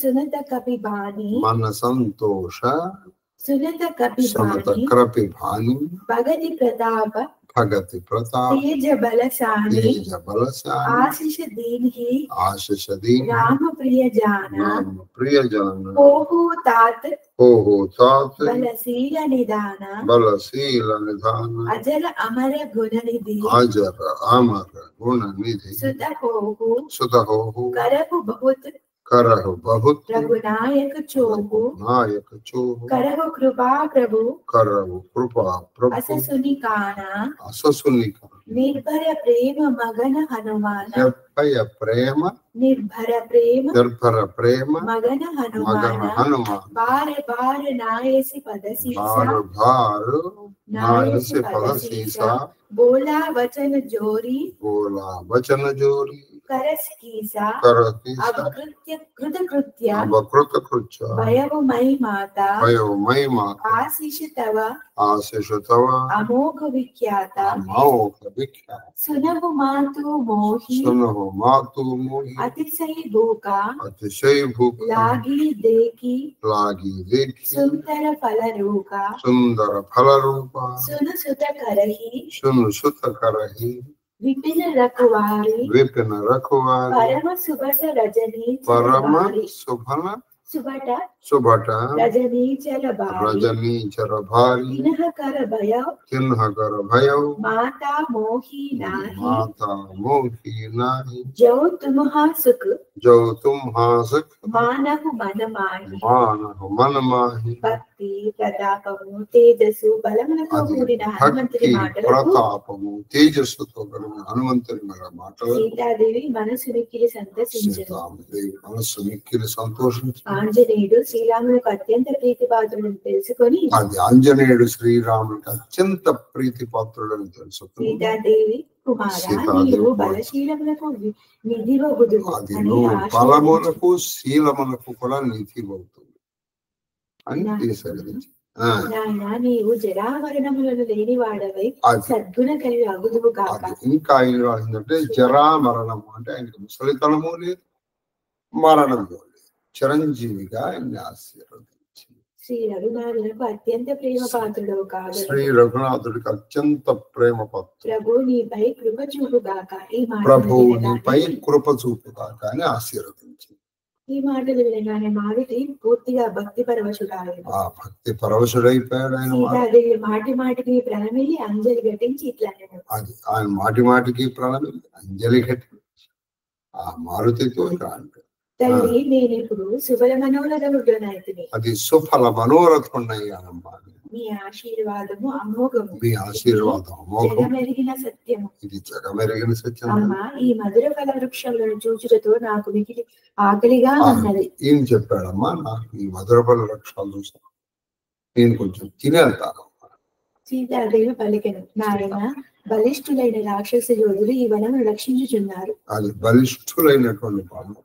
సునత కపిబాని కపిబాని భగతి ప్రతాప తేజ బలశాని ఆశిష దీని రామ ప్రియజాన ఓహో తాత్ బలశీల నిదాన అజర అమర గుణనిధి సుతహోహు करहु बहुत रघुनायक चोहु करहु कृपा प्रभु अससुनि काना निर्भर प्रेम मगन हनुमान निर्भर प्रेम मगन हनुमान बार बार नायसी पदसीसा बोला वचन जोरी करस कीसा कृत कृत्य भयवमयी माता आशीष तव अमोघ विख्याता सुनहु मातु मोहि अतिशय भूका लागी देखी सुंदर फल रूका सुन सुत करही विपिन रखवारी परम सुबट रजनी सुबट रजनीचर भारी तिन्ह कर भय माता मोही नाही जो तुम सुख मानहु मन माही భక్తి ప్రతాపము తేజస్సు బలములతో కూడిన హనుమంతుడి మాటలు సీతాదేవి మనసు మిక్కిలి సంతోషించు. ఆంజనేయుడు శ్రీరాములకు అత్యంత ప్రీతిపాత్రుడని తెలుసుకొని శ్రీరాములకు అత్యంత ప్రీతిపాత్రుడని తెలుసుకొని సీతాదేవి నీవు బలశీలములకు నిధివగుదువు అని బలములకు శీలములకు కూడా నిధివవుతుంది అని నాయన నీవు జరామరణములను లేని వాడవై సద్గుణ కలిగి అగుదువు కాక. ఇంకా ఆయన రాసిందంటే జరామరణము అంటే ఆయనకు ముసలితనము లేదు, మరణము లేదు, చిరంజీవిగా ఆయన్ని ఆశీర్వదించింది. శ్రీ రఘునాథులకు అత్యంత ప్రేమ పాత్రుడు కాదు. శ్రీ రఘునాథుడికి అత్యంత ప్రేమ పాత్రుడు. ప్రభు నీపై కృప చూపుగాక. ఈ ప్రభు మాటలు నీపై కృప చూపుగాక అని ఆశీర్వదించి ఈ మాటలు వినగానే మారుతి పూర్తిగా భక్తి పరవశుడాయను. ఆ భక్తి పరవశుడైపోయాడు ఆయన. సీతాదేవి మాటి మాటికి ప్రణమిల్లి అంజలి ఘటించి ఇట్లా అన్నాడు. అది ఆయన మాటి మాటికి ప్రణమిల్లి అంజలి ఘటించి ఆ మారుతితో ఇలా అంటాడు, తల్లి నేనిప్పుడు శుభల మనోరథుడనైతిని. అది సుఫల మనోరథుడయ్యానమ్మా. మీ ఆశీర్వాదము అమోఘము. మీ ఆశీర్వాదం అమోఘం. జగమెరిగిన సత్యము. ఇది జగమెరిగిన సత్యం. అమ్మా ఈ మధుర ఫల వృక్షములను చూచుటతో నాకు మిగిలి ఆకలిగా ఉన్నది. ఏం చెప్పాడమ్మా, నాకు ఈ మధురపల్లి వృక్షాలు చూసాను, నేను కొంచెం తినేళ్తాను. సీతాదేవి పలికెను, నాయన బలిష్ఠులైన రాక్షస యోధులు ఈ వనమును రక్షించుచున్నారు. అది బలిష్ఠులైనటువంటి వనం,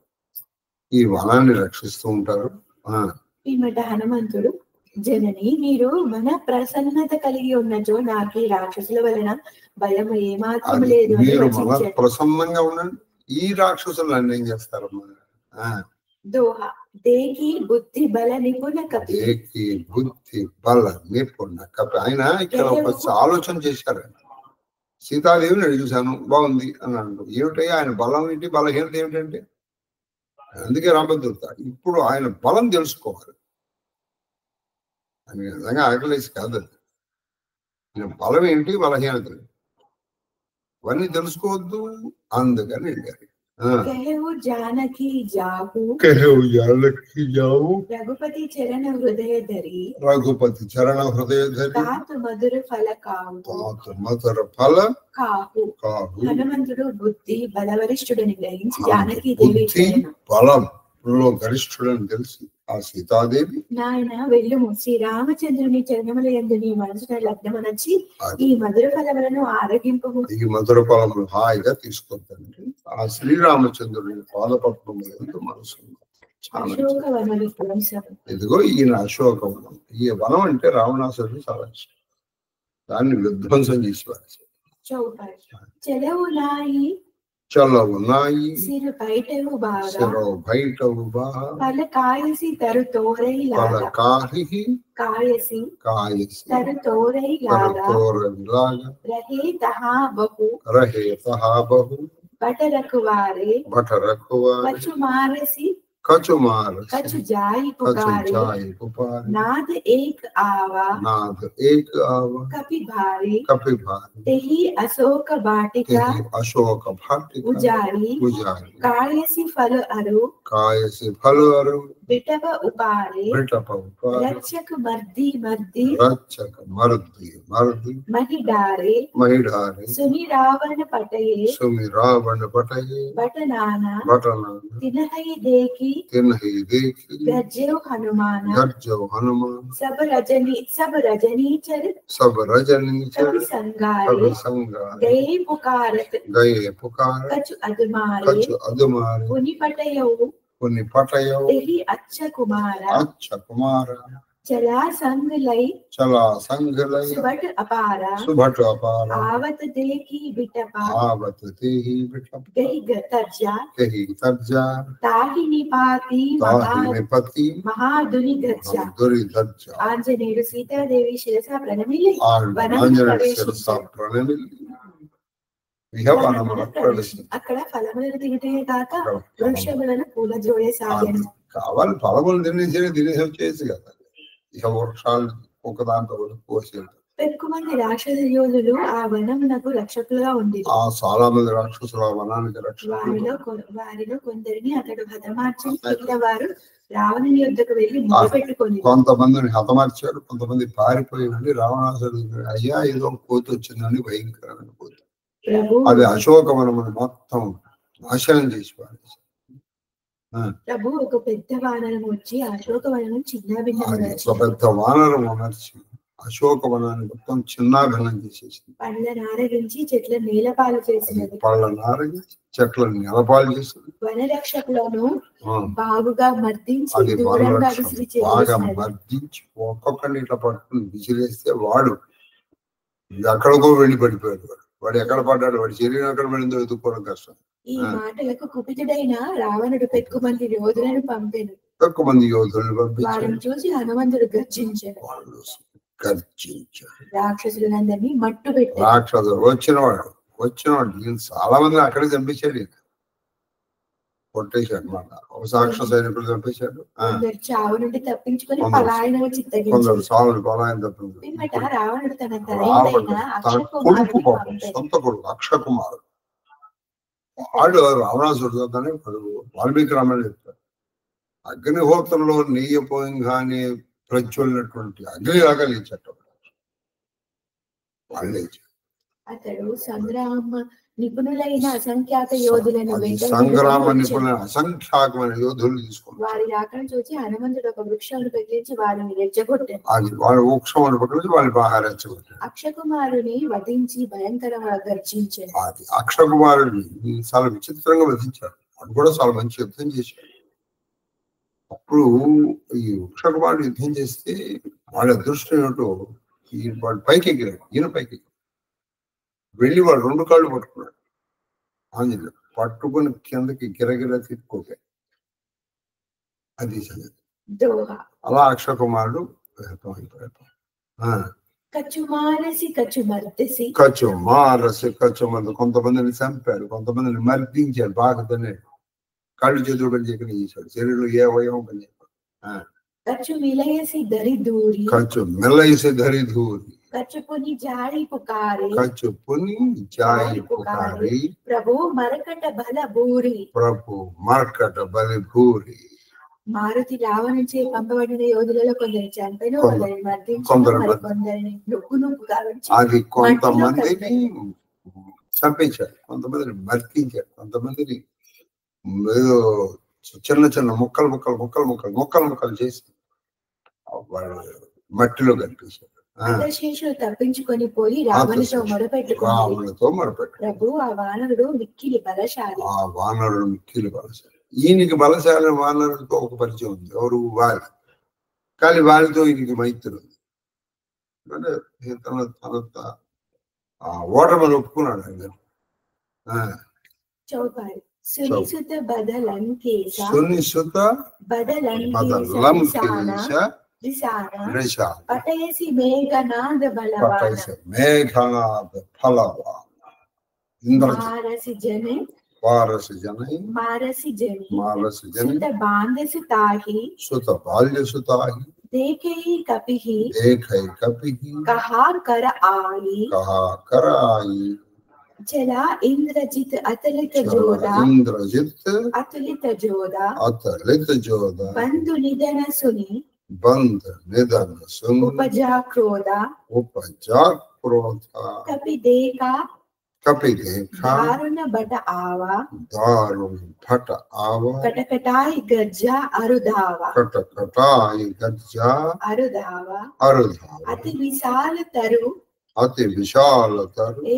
ఈ వనాన్ని రక్షిస్తూ ఉంటారు. పిమ్మట హనుమంతుడు, జనని మీరు మన ప్రసన్నత కలిగి ఉన్నచో నాకు ఈ రాక్షసుల వలన భయం ఏమాత్రం లేదు. మీరు మన ప్రసన్నంగా ఉండండి, ఈ రాక్షసులు అన్ని ఏం చేస్తారమ్మా. దోహ దేకి బుద్ధి బల నిపుణ కపి. దేకి బుద్ధి బల నిపుణ కపి. ఆయన ఇక్కడ ఒక ఆలోచన చేశారు. సీతాదేవిని అడిగి చూశాను, బాగుంది అని అంటారు. ఏమిటయ్యా ఆయన బలం ఏంటి, బలహీనత ఏమిటంటే, అందుకే రామభద్రుత ఇప్పుడు ఆయన బలం తెలుసుకోవాలి. అని నిజంగా ఆకలేసి కాదు, అది బలం ఏంటి బలహీనత ఇవన్నీ తెలుసుకోవద్దు, అందుకని వెళ్ళారు. జానకి జాహు రఘుపతి చరణ హృదయధరి. రఘుపతి చరణ హృదయధరి తాతు మధుర ఫల కావు. తాతు మధుర ఫల కాహు. కాహు. హనుమంతుడు బుద్ధి బలవరిష్ఠుడని గ్రహించి జానకి దేవి బలంలో గరిష్ఠుడని తెలిసి ఆ సీతాదేవి, నాయన వెళ్ళుము శ్రీరామచంద్రుని చరణముల యందు నీ మనసున లగ్నమనొచ్చి ఈ మధుర ఫలములను ఆరగింపము. ఈ మధుర ఫలములు హాయిగా తీసుకొద్దండి. ఆ శ్రీరామచంద్రుని పాదపద్మముల యందు మనసు. ఇదిగో ఈయన అశోకవనం. ఈ వనం అంటే రావణాసురుడు చాలా ఇష్టం, దాన్ని విధ్వంసం చేసి చల్ల ఉన్నాయి సిరు బయటవు బాగా పలకాయసి తరు తోరై లాగా. కాయసి తరు తోరై లాగా. రహే తహా బహు బట రఖువారే కచు మారసి कछु जाई पुकारे नाद एक आवा कपि भारी तेहि अशोक वाटिका उजारी कायसी फल अरु बिटप उपारे रक्षक मर्दी मही डारे सुनि रावण पटये बट नाना तिनहि देखी गज्जो हनुमान सब रजनीचर कवि संगारे गए पुकारत कछु अदमारे पुनि पटयो तेहि अच्छा कुमारा चला संग लई सुभट अपारा आवत देखी बिटपा गही तर्जा ताहि निपाति महादुनि गज्जा. ఆంజనేయుడు సీతాదేవి శిరస ప్రణమిల్లి అక్కడ ఫలములను తింటే కాక వృక్షములను పూల జోయసాగాను. కావాలి ఫలములు తినేసి వచ్చేసి కదా, ఇక వృక్షాలు ఒకదాంతో కోసేది. ఎక్కువ మంది రాక్షస యోధులు ఆ వనమునకు రక్షకులుగా ఉండేది. చాలా మంది రాక్షసులు ఆ వనానికి వారిలో కొందరిని అతడు హతమార్చి వారు రావణుని యుద్ధకు వెళ్లి మొదలుపెట్టుకొని కొంతమందిని హతమార్చారు, కొంతమంది పారిపోయింది. రావణాసుడు అయ్యా ఏదో కోతి వచ్చిందని భయంకరమైన కోతి, అది అశోకవనమును మొత్తం నాశనం చేసి పారేసి. ప్రభు ఒక పెద్ద వానరం వచ్చి అశోకవనం పెద్ద వానరం అమర్చి అశోకవనాన్ని మొత్తం చిన్నాభిన్నం చేసేసింది. పళ్ళ నారగించి చెట్ల నేలపాలు చేసినది. వనరక్షకులను బాగుగా మర్దించి బాగా మర్దించి ఒక్కొక్కరిని ఇట్లా పట్టుకుని విసిరేస్తే వాడు ఎక్కడికో వెళ్ళి పడిపోయాడు. వాడు ఎక్కడ పడ్డాడు, వాడి శరీరం ఎక్కడ వెళ్ళిందో వెతుక్కోవడం కష్టం. ఈ మాటలకు కుపితుడైన రావణుడు పెక్కు మంది యోధులను పంపెను. ఎక్కువ మంది యోధులను పంపించాడు. వారిని చూసి హనుమంతుడు గర్జించాడు. వాళ్ళు గర్జించారు. రాక్షసులందరినీ మట్టు పెట్టారు. రాక్షసులు వచ్చినవాడు ఈయన చాలా మంది అక్కడే చంపించాడు. ఈయన కొట్టేశాడు అన్నమాట. ఒక సాక్ష సైనికులు చంపేశాడు. కొందరు చావు నుండి తప్పించుకొని పలాయనం కొందరు సావులు పలాయనం తప్పించుకొని పిమ్మట రావణుడు తన తన కొడుకు పాపం సొంత కొడుకు అక్షకుమారుడు వాడు రావణాసుడు కానీ వాల్మీకి రామాయణం చెప్తారు. అగ్నిహోత్రంలో నెయ్యి పోయింగానే ప్రజ్వలినటువంటి అగ్నిలాగా లేచాడు. వాళ్ళు లేచారు. అతడు సంగ్రామ నిపుణులైన అసంఖ్యాక యోధులను సంగ్రామ నిపుణులైన అసంఖ్యాకమైన యోధులు తీసుకున్నారు. వారి రాకను చూసి హనుమంతుడు ఒక వృక్షాన్ని పెగిలించి వారిని రెచ్చగొట్టాడు. అది వాళ్ళ వృక్షం పక్కన వాళ్ళు బాగా రెచ్చగొట్టారు. అక్షకుమారుని వధించి భయంకరంగా గర్జించాడు. అది అక్షకుమారుడిని చాలా విచిత్రంగా వధించాడు. అది కూడా చాలా మంచి యుద్ధం చేశాడు. అప్పుడు ఈ వృక్షకుమారుడు యుద్ధం చేస్తే వాళ్ళ అదృష్టం ఏమిటో వాడు పైకి ఎగిరాడు. ఈయన పైకి వెళ్ళి వాడు 2 కాళ్ళు పట్టుకున్నాడు. ఆంజనేయుడు పట్టుకుని కిందకి గిరగిర తిప్పుకోగా అది అలా అక్షకుమారుడు కొంతమందిని చంపాడు, కొంతమందిని మర్దించాడు, బాగా తిన్నాడు, కళ్ళు చేతులు పని చేయకుండా చేశాడు. శరీరంలో ఏ అవయవం పని చేశాడు. कछु मिलय से धरी दूरी, कछु मिलय से धरी दूरी, कछु पुनि जाई पुकारे, कछु पुनि जाई पुकारे, प्रभु मरकट बल भूरी, प्रभु मरकट बल भूरी. మారుతి రావణ నుంచి పంపబడిన యోధులలో కొందరు చంపేను, కొందరిని మర్దించారు, కొందరిని నొప్పుగా అది కొంతమందిని చంపించారు, కొంతమందిని మర్దించారు, కొంతమందిని ఏదో చిన్న చిన్న ముక్కలు ముక్కలు ముక్కలు ముక్కలు ముక్కలు ముక్కలు చేసి మట్టిలో కనిపించారు. శేషులు తప్పించుకొని పోయి రావణుతో మొరపెట్టుకున్నారు. ప్రభు ఆ వానరుడు మిక్కిలి బలశాలి. ఆ వానరుడు మిక్కిలి బలశాలి. ఈయనకి బలశాలి వానరుడితో ఒక పరిచయం ఉంది. ఎవరు? వాలి. కానీ వారితో ఈయనకి మైత్రి ఉంది. అంటే తన ఓటమని ఒప్పుకున్నాడు ఆయన. చౌపాయి సునిసుత బదలంకేశ, సునిసుత బదలంకేశ పటయసి మేఘనాద బలవాన, మేఘనాద ఫలవాన మారసి జనే వారసి జనై మారసి జని మారసి జని సుత బాంధసు తాహి సుత బాల్యసు తాహి దేఖై కపిహి దేఖై కపిహి కహా కర ఆయి చలా ఇంద్రజిత్ అతలిత జోదా అతులిత జోదా బంధు నిధన సుని ఉపజా క్రోధ కపి దేకా దారుణ భట ఆవా కటకటాయి గజ్జా అరుధావా అతి విశాల తరు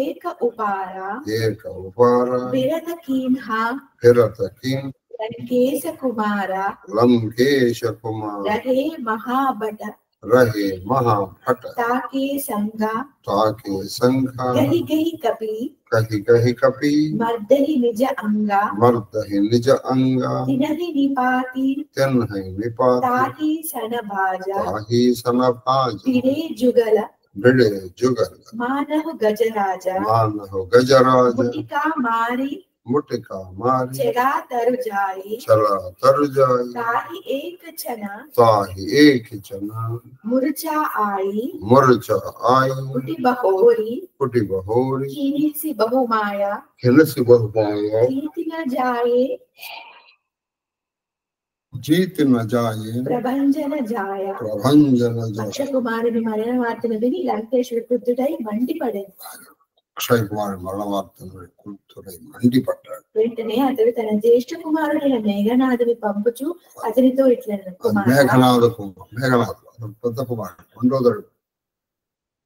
ఏక ఉపార విరత కీన్హ లంకేశ కుమార రహే మహాభట ताके संगा गहि गहि कपि मर्दहि निज अंगा तिनहि निपाति ताहि सन भाजा बिरे जुगल मानव गजराजा मुटिका मारी चला तरु जाई ताहि एक चना मुरचा आई पुटी बहोरी कीनिसी बहुमाया जीत न जाए ప్రభంజన జాయ. అక్షకుమారుని మరణ వార్తను విని లంకేశ్వరుడు క్రుద్ధుడై మండిపడెను. అక్షయకుమారుడు మరణ వార్తను క్రుద్ధుడై మండిపడ్డాడు. వెంటనే అతడు తన జ్యేష్ఠ కుమారుడైన మేఘనాథుని పంపుచు అతనితో ఇట్లనెను. మేఘనాథు పెద్ద కుమారుడు రెండోదడు,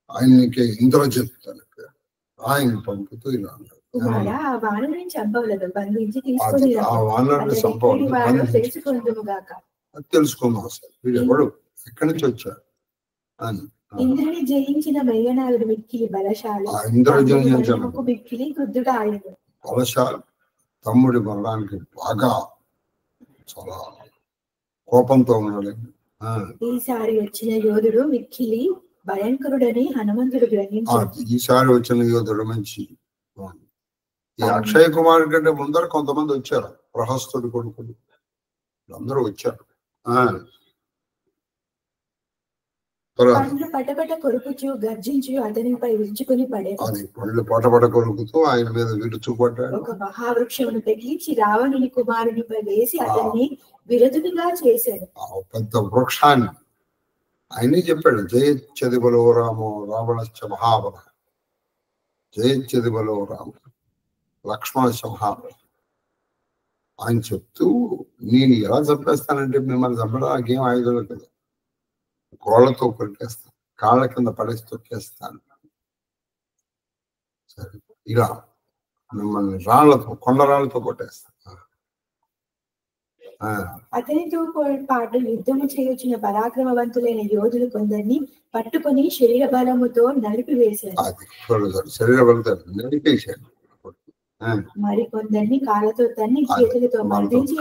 ఆయనకి ఇంద్రజిత్ అని పేరు. ఆయన పంపుతూ ఇలా అన్నాడు, కుమారా ఆ వానరుని చంపవలదు, బంధించి తీసుకొని తెలుసుకుందుముగాక. తెలుసుకుందాం అసలు వీడెవడు, ఎక్కడి నుంచి వచ్చాడు అని. ఇంద్రుని జయించిన మేఘనాథుడు మిక్కిలి బలశాలి. మిక్కిలి క్రుద్ధుడు ఆయన. బలశాలి, తమ్ముడి మరణానికి బాగా చాలా కోపంతో ఉన్నాడు. ఈసారి వచ్చిన యోధుడు మిక్కిలి భయంకరుడని హనుమంతుడు గ్రహించాడు. ఈసారి వచ్చిన యోధుడు మంచి. ఈ అక్షయ్ కుమార్ కంటే ముందర కొంతమంది వచ్చారు, ప్రహస్తుడి కొడుకులు అందరూ వచ్చారు. పండ్లు పటపట కొరుకుచు గర్జించు అతనిపై విరుచుకుని పడే. అది పళ్ళు పటపట కొరుకుతూ ఆయన మీద విరుచుపడ్డాడు. ఒక మహావృక్షమును పెగిలించి రావణుని కుమారునిపై వేసి అతన్ని విరదునిగా చేశాడు. పెద్ద వృక్షాన్ని ఆయనే చెప్పాడు, జయచ్చదిబలో రామో రావణశ్చ మహాబల, జయచ్చదిబలో రామ లక్ష్మణశ్చ మహాబల ఆయన చెప్తూ, నేను ఎలా చంపేస్తానంటే మిమ్మల్ని చంపడానికి ఏం ఆయుధాలు కదా, గోళ్లతో కొరికేస్తాను, కాళ్ళ కింద పడేసి తొక్కేస్తాను, సరే ఇలా మిమ్మల్ని రాళ్లతో కొండరాళ్లతో కొట్టేస్తాను. అతనితో పాటు యుద్ధము చేయొచ్చిన పరాక్రమవంతులైన యోధులు కొందరిని పట్టుకొని శరీర బలముతో నలిపివేశారు. శరీర బలంతో నలిపేశాడు. మరి కొందరిని కాళ్ళతో తన్ని చేతులతో మర్దించి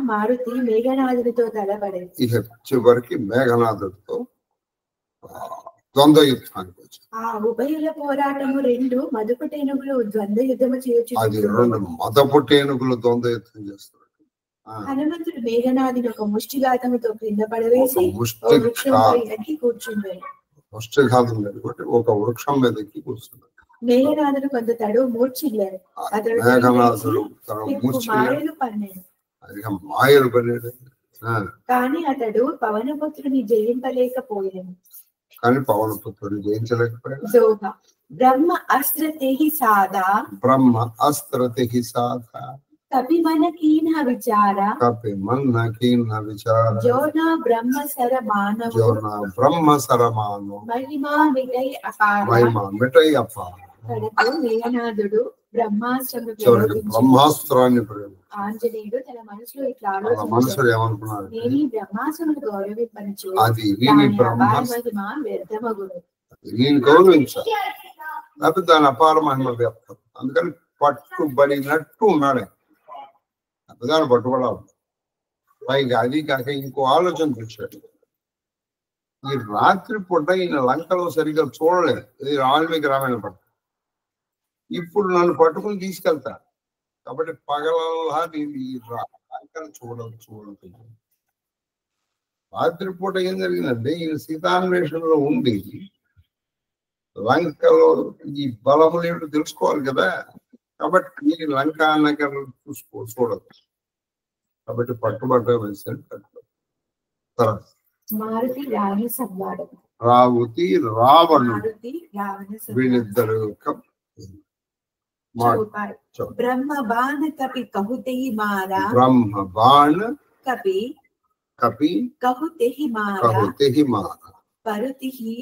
మారుతి మేఘనాథుడితో తలపడేది. ఇక చివరికి మేఘనాథుడితో ద్వంద్వ యుద్ధానికి వచ్చి ఆ ఉభయుల పోరాటము రెండు మదపుటేనుగులు ద్వంద్వ యుద్ధము చేయొచ్చు. అది రెండు మదపుటేనుగులు ద్వంద్వ యుద్ధం చేస్తారు. హనుమంతుడు మేఘనాథుని ఒక ముష్టిఘాతముతో క్రింద పడవేసి కూర్చున్నాడు. ముష్టిఘాతం ఒక వృక్షం మీద ఎక్కి కూర్చున్నాడు. మేఘనాథుడు కొంత తడువు మూర్చిల్లాడు. మేఘనాథుడు మాయలు పన్నాడు. కానీ అతడు పవనపుత్రుని జయింపలేకపోయాడు. కానీ పవనపుత్రుడు జయించలేకపోయాడు. బ్రహ్మ అస్త్రతేహి సాధా, బ్రహ్మ అస్త్రతేహి సాధా కపి మన కీన విచార, కపి మన కీన విచార జోనా బ్రహ్మ సర మానవ, జోనా బ్రహ్మ సర మానవ మహిమా మిటై అపార, మహిమా మిటై అపార. మేఘనాథుడు బ్రహ్మాస్త్రాన్ని ఆంజనేయుడు తన మనసులో ఇట్లా మనసులో ఏమనుకున్నాడు, నేను బ్రహ్మాస్త్రమును గౌరవించు, మహిమ వ్యర్థమగును, నేను గౌరవించాలి, లేకపోతే దాని అపార మహిమ వ్యర్థం. అందుకని పట్టుబడినట్టు ఉన్నాడే, దాన్ని పట్టుబడాలి. పైగా అది కాక ఇంకో ఆలోచన తెచ్చాడు. ఈ రాత్రి పూట ఈయన లంకలో సరిగ్గా చూడలేదు, ఇది వాల్మీకి రామాయణ పట్టు. ఇప్పుడు నన్ను పట్టుకుని తీసుకెళ్తా కాబట్టి పగలల్లా నేను ఈ లంకను చూడదు. రాత్రి పూట ఏం జరిగిందంటే ఈయన సీతాన్వేషణలో ఉండి లంకలో ఈ బలములు ఏమిటో తెలుసుకోవాలి కదా, కాబట్టి ఈ లంకా నగరం చూడదు. కాబట్టి పట్టుబట్ట వేసాడు. రావుతి రావణుడు వీళ్ళిద్దరు బ్రహ్మ బాణ కపి కహుతేహి మారా, బ్రహ్మ బాణ కపి కపి కహుతేహి మారా పరితిహు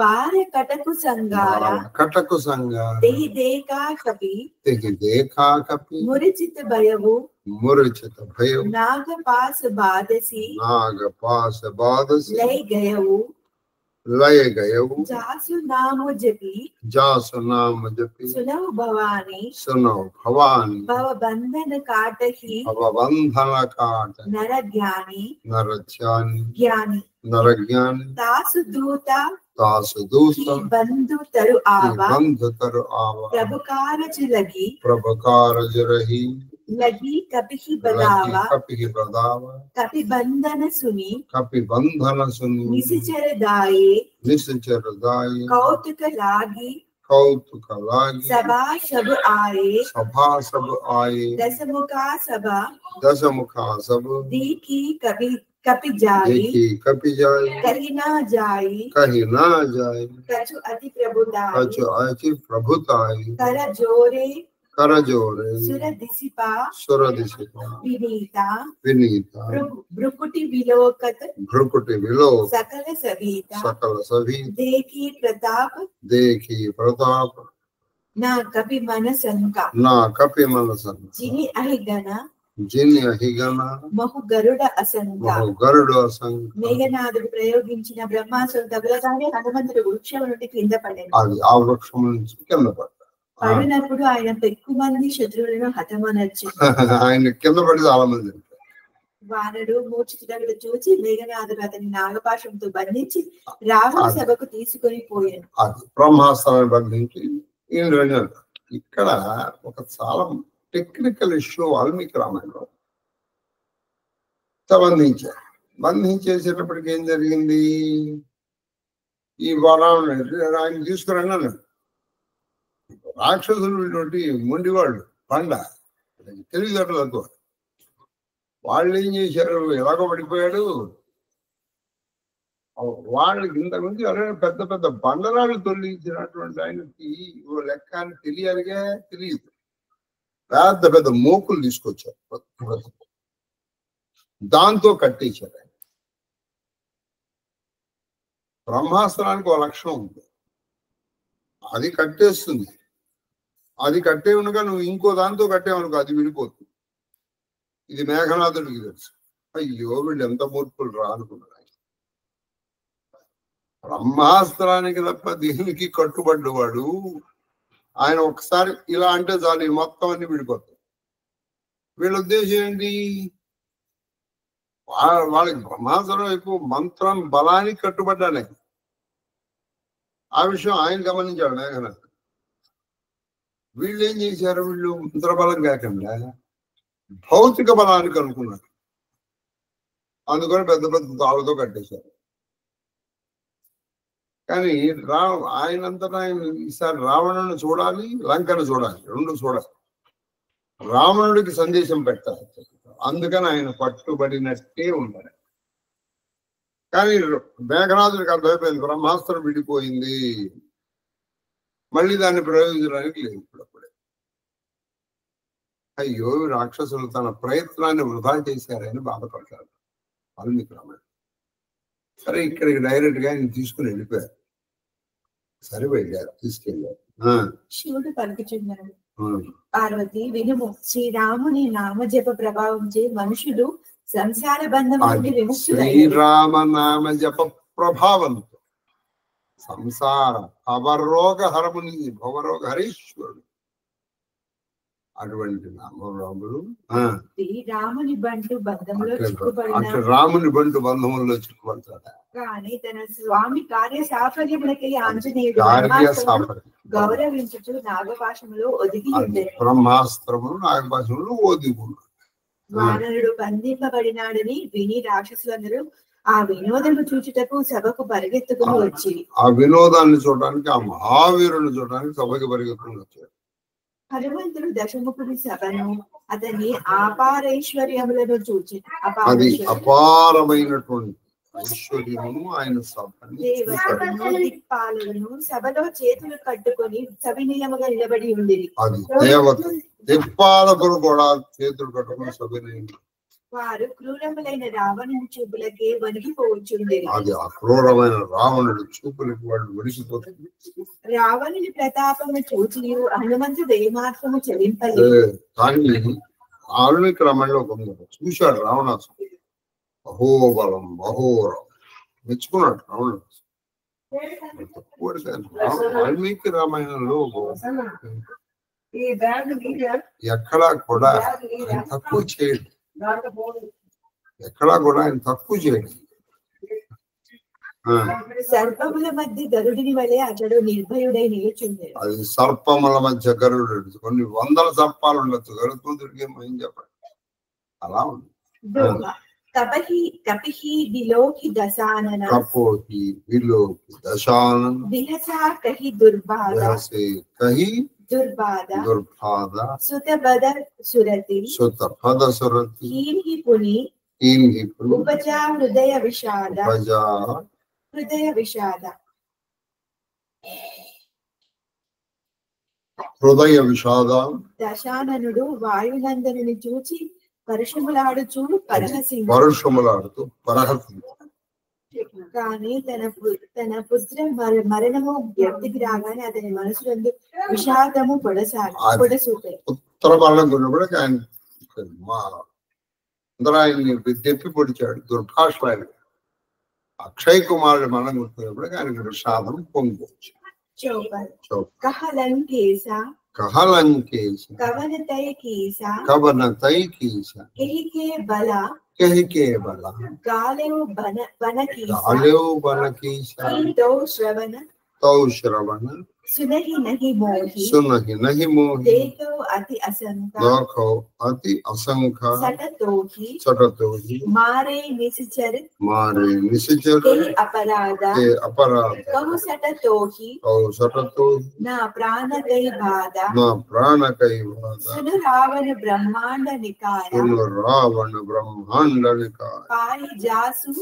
బార కటకు సంగారా, కటకు సంగార తెహి దేకా కపి మురిచిత భయవు నాగపాస బాదసి లయ గయవు జాసు నామ జపి సునౌ భవాని భవ బంధన కాటహి నర జ్ఞాని తాసు దూత బంధు తరు ఆవా ప్రభుకారజు రహి లగి కపిహి బదావా కపి బంధన సుని నిసిచర దాయే కౌతుక లాగి సభా సబ్ ఆయే దశముఖా సభ దీకి కపి జాయి కహి నా జాయి కచు అతి ప్రభుతాయి కర జోరే సుర దిసిపా వినీత భ్రుకుటి విలోకత సకల సభీత దేఖి ప్రతాప నా కపి మనసంక జిని అహిగణ మహు గరుడ అసంక. మేఘనాథుడు ప్రయోగించిన బ్రహ్మాసుడు తగులగానే హనుమంతుడు వృక్షం నుండి కింద పడాడు. అది ఆ వృక్షం నుంచి కింద పడ్డాడు. పడినప్పుడు ఆయన పెక్కు మంది శత్రువులను హతమనొచ్చు. ఆయన కింద పడి చాలా మంది. వానరుడు మూర్ఛితుడగుట చూచి మేఘనాథుడు అతని నాగపాశంతో బంధించి రావణ సభకు తీసుకొని పోయాను. అది బ్రహ్మాస్త్రాన్ని బంధించి ఇక్కడ ఒక చాలా టెక్నికల్ ఇష్యూ వాల్మీకి రామాయణంలో బంధించేసేటప్పటికి ఏం జరిగింది? ఈ వరాన్ని ఆయన తీసుకురండి అన్నాడు. రాక్షసులు ఇటువంటి మొండివాళ్ళు పండ తెలివితేటలు తక్కువ. వాళ్ళు ఏం చేశారు? ఎలాగో పడిపోయాడు. వాళ్ళకి ఇంతకుముందు ఎవరైనా పెద్ద పెద్ద బండరాళ్ళు తొలగించినటువంటి ఆయనకి లెక్క అని తెలియాలిగా, తెలియదు. పెద్ద పెద్ద మోకులు తీసుకొచ్చారు, దాంతో కట్టేశారు. ఆయన బ్రహ్మాస్త్రానికి ఒక లక్షణం ఉంది, అది కట్టేస్తుంది. అది కట్టే ఉండగా నువ్వు ఇంకో దాంతో కట్టేవనుకో అది విడిపోతుంది. ఇది మేఘనాథుడికి తెలుసు. అయ్యో వీళ్ళు ఎంత మూర్ఖులు రా అనుకున్నాడు. ఆయన బ్రహ్మాస్త్రానికి తప్ప దేనికి కట్టుబడ్డవాడు. ఆయన ఒకసారి ఇలా అంటే చాలు మొత్తం అన్ని విడిపోతాయి. వీళ్ళ ఉద్దేశం ఏంటి? వాళ్ళకి బ్రహ్మాస్త్రం ఎక్కువ మంత్రం బలానికి కట్టుబడ్డానే. ఆ విషయం ఆయన గమనించాడు మేఘనాథ్. వీళ్ళు ఏం చేశారు? వీళ్ళు మంత్రబలం కాకుండా భౌతిక బలానికి అనుకున్నారు. అందుకని పెద్ద పెద్ద తాళ్ళతో కట్టేశారు. కానీ ఆయనంతటా ఆయన ఈసారి రావణుని చూడాలి, లంకను చూడాలి, రెండు చూడాలి. రావణుడికి సందేశం పెట్టాలి. అందుకని ఆయన పట్టుబడినట్టే ఉంటాడు. కానీ మేఘనాథుడికి అర్థమైపోయింది, బ్రహ్మాస్త్రం విడిపోయింది, మళ్ళీ దాన్ని ప్రయోగించడానికి లేదు. ఇప్పుడప్పుడే అయ్యో రాక్షసులు తన ప్రయత్నాన్ని వృధా చేశారని బాధపడతారు వాల్మీకి రామాయణం. సరే ఇక్కడికి డైరెక్ట్ గా ఆయన తీసుకుని వెళ్ళిపోయారు. సరే వెళ్ళారు, తీసుకెళ్ళారు. శివుడు పలుకుచున్నాడు, పార్వతి వినుము, శ్రీరాముని నామ జప ప్రభావంచే మనుషుడు సంసార బంధం నుండి విముక్తుడయ్యాడు. శ్రీరామ నామ జప ప్రభావంతో సంసార భవరోగ హరముని, భవరోగ హరీశ్వరుడు అటువంటి నామరాముడు రాముని బంటు బంధంలో రాముని బంటు బంధంలో చిక్కుపడతాడు. కానీ తన స్వామి కార్య సాఫల్యములకై ఆంజనేయుడు గౌరవించుచు నాగపాశములో ఒదిగి బ్రహ్మాస్త్రములు నాగపాశములు ఒదిగి వానరుడు బంధింపబడినాడని విని రాక్షసులందరూ ఆ వినోదము చూచుటకు సభకు పరిగెత్తుకుని వచ్చి, ఆ వినోదాన్ని చూడడానికి, ఆ మహావీరుని చూడడానికి సభకి పరిగెత్తుకుని వచ్చారు. హనుమంతుడు దశముఖుడి సభను అతని అపారైశ్వర్యములను చూచి, అది అపారమైనటువంటి ఐశ్వర్యము ఆయన సభని దిక్పాలను సభలో చేతులు కట్టుకొని సవినయముగా నిలబడి ఉండేది. అది దేవత దిక్పాలకులు కూడా చేతులు కట్టుకుని సవినయం. వారు క్రూరములైన రావణుని చూపులకే వణికిపోవచ్చుండేది. అది అక్రూరమైన రావణుడి చూపులకి వాళ్ళు వణికిపోతుంది. రావణుని ప్రతాపము చూచి హనుమంతుడు ఏమాత్రము చెల్లింపలేదు. కానీ వాల్మీకి రామాయణంలో చూశాడు రావణాసుడు, అహోబలం అహోరం మెచ్చుకున్నాడు రావణుడు. వాల్మీకి రామాయణంలో ఎక్కడా కూడా ఆయన తక్కువ చేయడు, ఎక్కడా కూడా ఆయన తక్కువ చేయడు. సర్పముల మధ్య గరుడిని వలె అతడు నిర్భయుడై నిలుచుండే. అది సర్పముల మధ్య గరుడు, కొన్ని వందల సర్పాలు ఉండొచ్చు, గరుడుతో దొరికే ఏం చెప్పండి, అలా ఉంది. కపిహి విలోకి దశానన కపోహి విలోకి దశానన విహసా కహి దుర్బాధ కహి దుర్బాధ దుర్బాధ సుతపద సురతి సుతపద సురతి హీన్హి పుని ఉపజా హృదయ విషాద హృదయ విషాద హృదయ విషాద. దశాననుడు వాయునందనుని చూచి పరుషములాడుతూ పరహసించు. కానీ తన పుత్ర మరణము వ్యక్తికి రాగానే అతని మనసులందు విషాదము పొడసూపాయి. ఉత్తర మరణం కూడా ఆయన్ని దెప్పి పొడిచాడు దుర్భాషలాడు. అక్షయ్ కుమారుడు మరణం గుర్తున్నప్పుడు ఆయనకు విషాదం పొంగొచ్చు. కహలంకేశ कहलंकेश कवनतय कीसा कवनतय कीसा कहिके बला कहिके बला गालेव बन कीसा गालेव बन कीसा दो श्रवण तो श्रवण सुनहि नहीं मोहि सुनहि नहीं मोहि देखो अति असंख्य देखो अति असंख्य सटतो ही मारे निश्चर के अपराध कहु सटतो ही ना प्राण कई बाधा सुन रावण ब्रह्मांड निकाय पाई जासु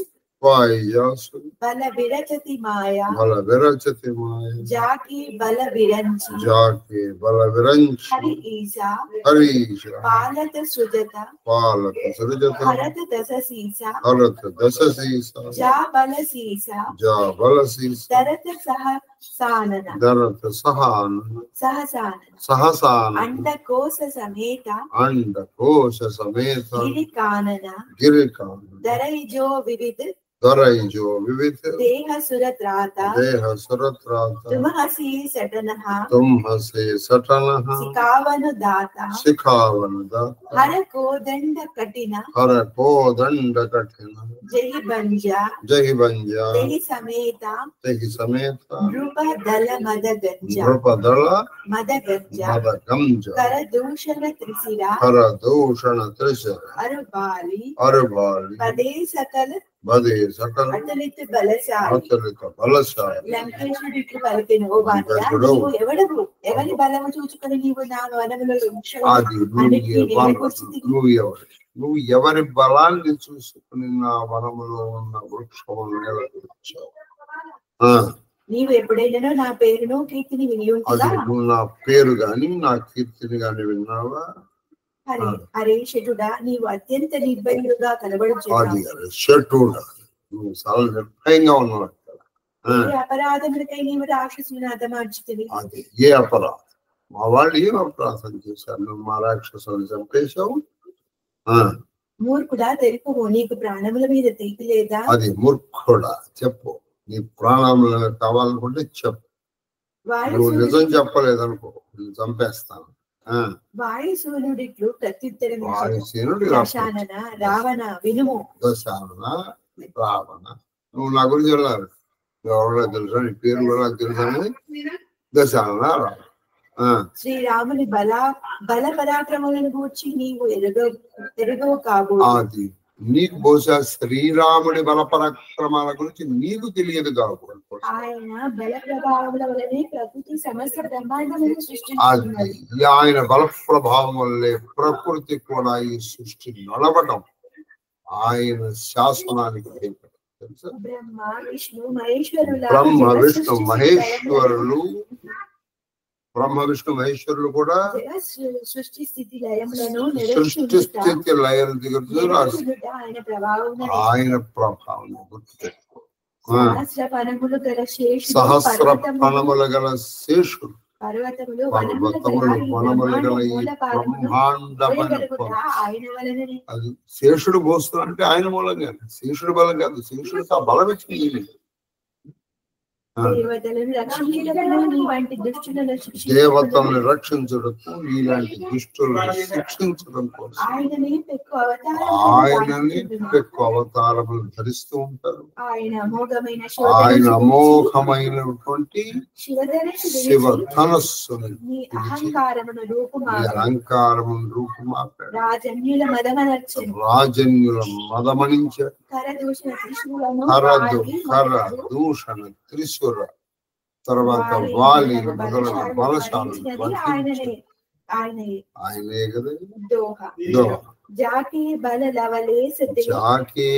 बल विरचति माया जाके बल विरंच हरि ईसा पालत सृजता हरत दस सीसा जा बल सीसा दरत सहसानन अंडकोश समेत गिरिकानन दरइजो विविध देह सुरत्राता तुम हसी सटनः सिखावन दाता हर को दंड कठिन जहि बंजा तेहि समेता नृप दल मद गंजा कर दूषण त्रिशिरा अरुबाली पदे सकल అతలిత బలశాలి లంకేశుడు ఇట్లు పలికెను, ఓ భార్య, నీవు ఎవరి బలము చూచుకొని నీవు నా వనములో నువ్వు ఎవరి బలాన్ని చూసుకుని నా వనములో ఉన్న వృక్షమును నిలబెట్టావు. నీవు ఎప్పుడైనా నా పేరును కీర్తిని విని ఉంటావా? నువ్వు నా పేరు గాని నా కీర్తిని గాని విన్నావా? అరే షటుడా, నీవు అత్యంత నిర్భయుడుగా కనబడుచున్నావు. నువ్వు చాలా నిర్భయంగా ఉన్నావు. అపరాధములకై నీవు రాక్షసులను హతమార్చితివి. అది ఏ అపరాధం? మా వాళ్ళు ఏం అపరాధం చేశారు? నువ్వు మా రాక్షసులను చంపేశావు. మూర్ఖుడా, తెలుపు, నీకు ప్రాణముల మీద తీపి లేదా? అది మూర్ఖుడా, చెప్పు. నీ ప్రాణములు కావాలనుకుంటే చెప్పు. నువ్వు నిజం చెప్పలేదనుకో, నేను చంపేస్తాను. వాయుసూనుడిట్లు ప్రత్యుత్తరం, రావణ వినుము. దశానన రావణ, నువ్వు నా గురించి వెళ్ళారు, ఎవరో తెలుసా, నీ పేరు కూడా తెలుసని. దశానన రావణ, శ్రీరాముని బల పరాక్రమాలను గూర్చి నీవు ఎరుగవు కాబో. అది నీకు బహుశా శ్రీరాముడి బల పరాక్రమాల గురించి నీకు తెలియదు కాబోలు. ఆయన బల ప్రభావముల వలనే ప్రకృతి సమస్త బ్రహ్మాండములను సృష్టించుచున్నది. ఆయన బల ప్రభావం వల్లే ప్రకృతి కూడా ఈ సృష్టి నడవడం ఆయన శాసనానికి తెలుసా? బ్రహ్మ విష్ణు మహేశ్వరులు కూడా సృష్టి స్థితి లయల దగ్గర ఆయన ప్రభావం గుర్తుపెట్టుకో. సహస్ర ఫణముల గల శేషుడు, పర్వతములు వనములు గల ఈ బ్రహ్మాండమైన అది శేషుడు మోస్తున్నా అంటే ఆయన మూలంగా, శేషుడు బలం కాదు. శేషుడికి ఆ బలం ఇచ్చింది. దేవతలను రక్షించడకు, ఇలాంటి దుష్టులను శిక్షించడం కోసం ఆయనని ఎక్కువ అవతారములు ధరిస్తూ ఉంటారు. ఆయన అమోఘమైనటువంటి శివ ధనస్సుని అలంకారమును రూపుమాపాడు. రాజన్యుల మదమణించాడు. దూషణ త్రిశూర తర్వాత వాలి మొదలైన బలశాలను ఆయనే కదా. जाके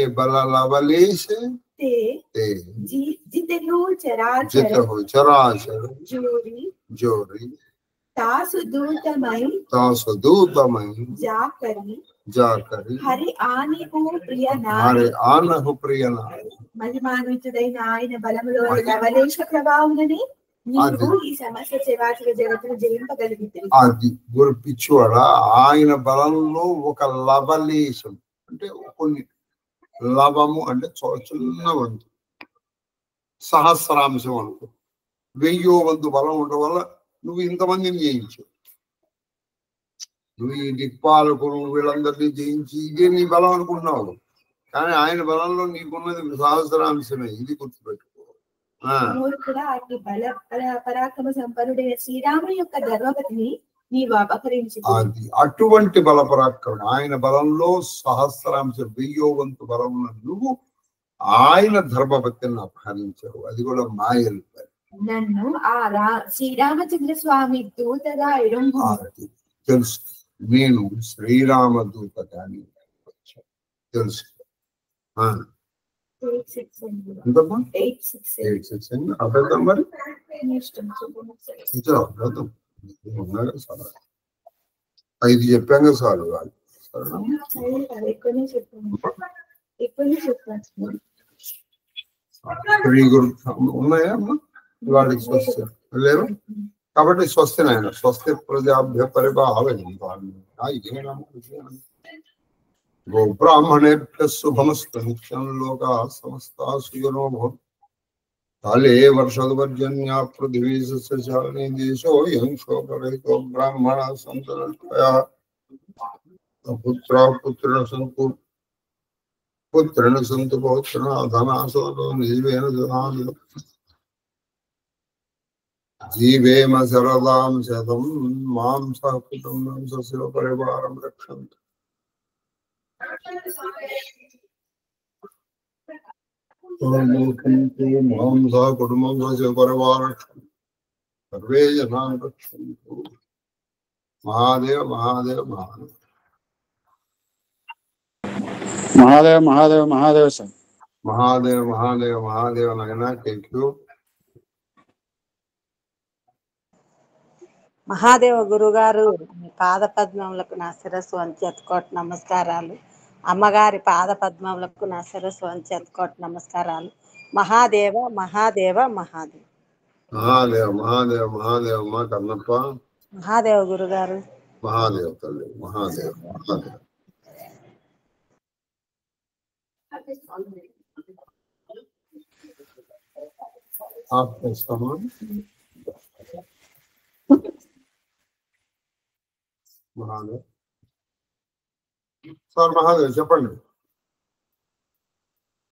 बल लवलेश जित हो चराचर जोरी तासु दूतमय जाकरी हरि आने हो प्रिय नारी महिमान्विతుడైన ఆయన బలములో లవలేశ ప్రభావముని నీవు ఈ సమస్త చరాచర జగత్తును జయింపగలిగితివి. అది గురు పిచ్చివాడ, ఆయన బలంలో ఒక లవలేశం అంటే కొన్ని లవము అంటే చిన్న వంతు, సహస్రాంశం అనుకో, 1000 వంతు బలం ఉండడం వల్ల నువ్వు ఇంతమందిని జయించు. నువ్వు ఈ దిక్పాలకులు వీళ్ళందరినీ జయించి ఇదే నీ బలం అనుకుంటున్నావు, కానీ ఆయన బలంలో నీకున్నది సహస్రాంశమే. ఇది గుర్తుపెట్టుకో. మూర్ఖుడా, అట్టి బల పరాక్రమ సంపన్నుడైన శ్రీరాముని యొక్క ధర్మపతిని నీవు అపహరించి. అది అటువంటి బల పరాక్రమం. ఆయన బలంలో సహస్రాంశ 1000 వంతు బలం ఉన్న నువ్వు ఆయన ధర్మపతిని అపహరించావు. అది కూడా మాయలు. నన్ను శ్రీరామచంద్ర స్వామి దూతగా తెలుసు. నేను శ్రీరామ దూత కానీ తెలుసు. అర్థం మరి ఇది చెప్పాక చాలు. ఉన్నాయా వాడికి స్వస్తి లేవు కాబట్టి స్వస్తి నాయన. స్వస్తి ప్రజాభ్య పరిపాలయంతాం గోబ్రాహ్మణేభ్య శుభమస్తు. నిత్యం లోకా సమస్తా సుఖినో భవంతు. కాలే వర్షద్వర్జన్యా పృథివీ సస్యశాలినీ దేశోऽयं శోకరహితో బ్రాహ్మణాः సन्तు నిర్భయాः. పుత్రాः పుత్రిణः సन्तు పుత్రిణः సन्तు పౌత్రిణः ధనాः సन्तు జీవేన జనాः. జీవేమ శరదాం శతం మాం సహ కుటుంబం సశివ పరివారం రక్షन्तు. మాం సహ కుటుంబం సశివ పరివారం సర్వే జనా రక్షन्तు. మహాదేవ మహాదేవ మహాదేవ మహాదేవ మహాదేవ మహాదేవ సార్. మహాదేవ మహాదేవ మహాదేవ నాయనా. Thank you. మహాదేవ గురుగారు, మీ పాద పద్మములకు నా శిరస్సు వంచి ఎత్తుకోటి నమస్కారాలు. అమ్మగారి పాద పద్మములకు నా శిరస్సు వంచి ఎత్తుకోటి నమస్కారాలు. మహాదేవ మహాదేవ మహాదేవ మహాదేవ మహాదేవ మహాదేవ మా కన్నప్ప. మహాదేవ గురుగారు. మహాదేవ తల్లి. మహాదేవ మహాదేవ. మహాదేవ్ సార్. మహాదేవ్ చెప్పండి.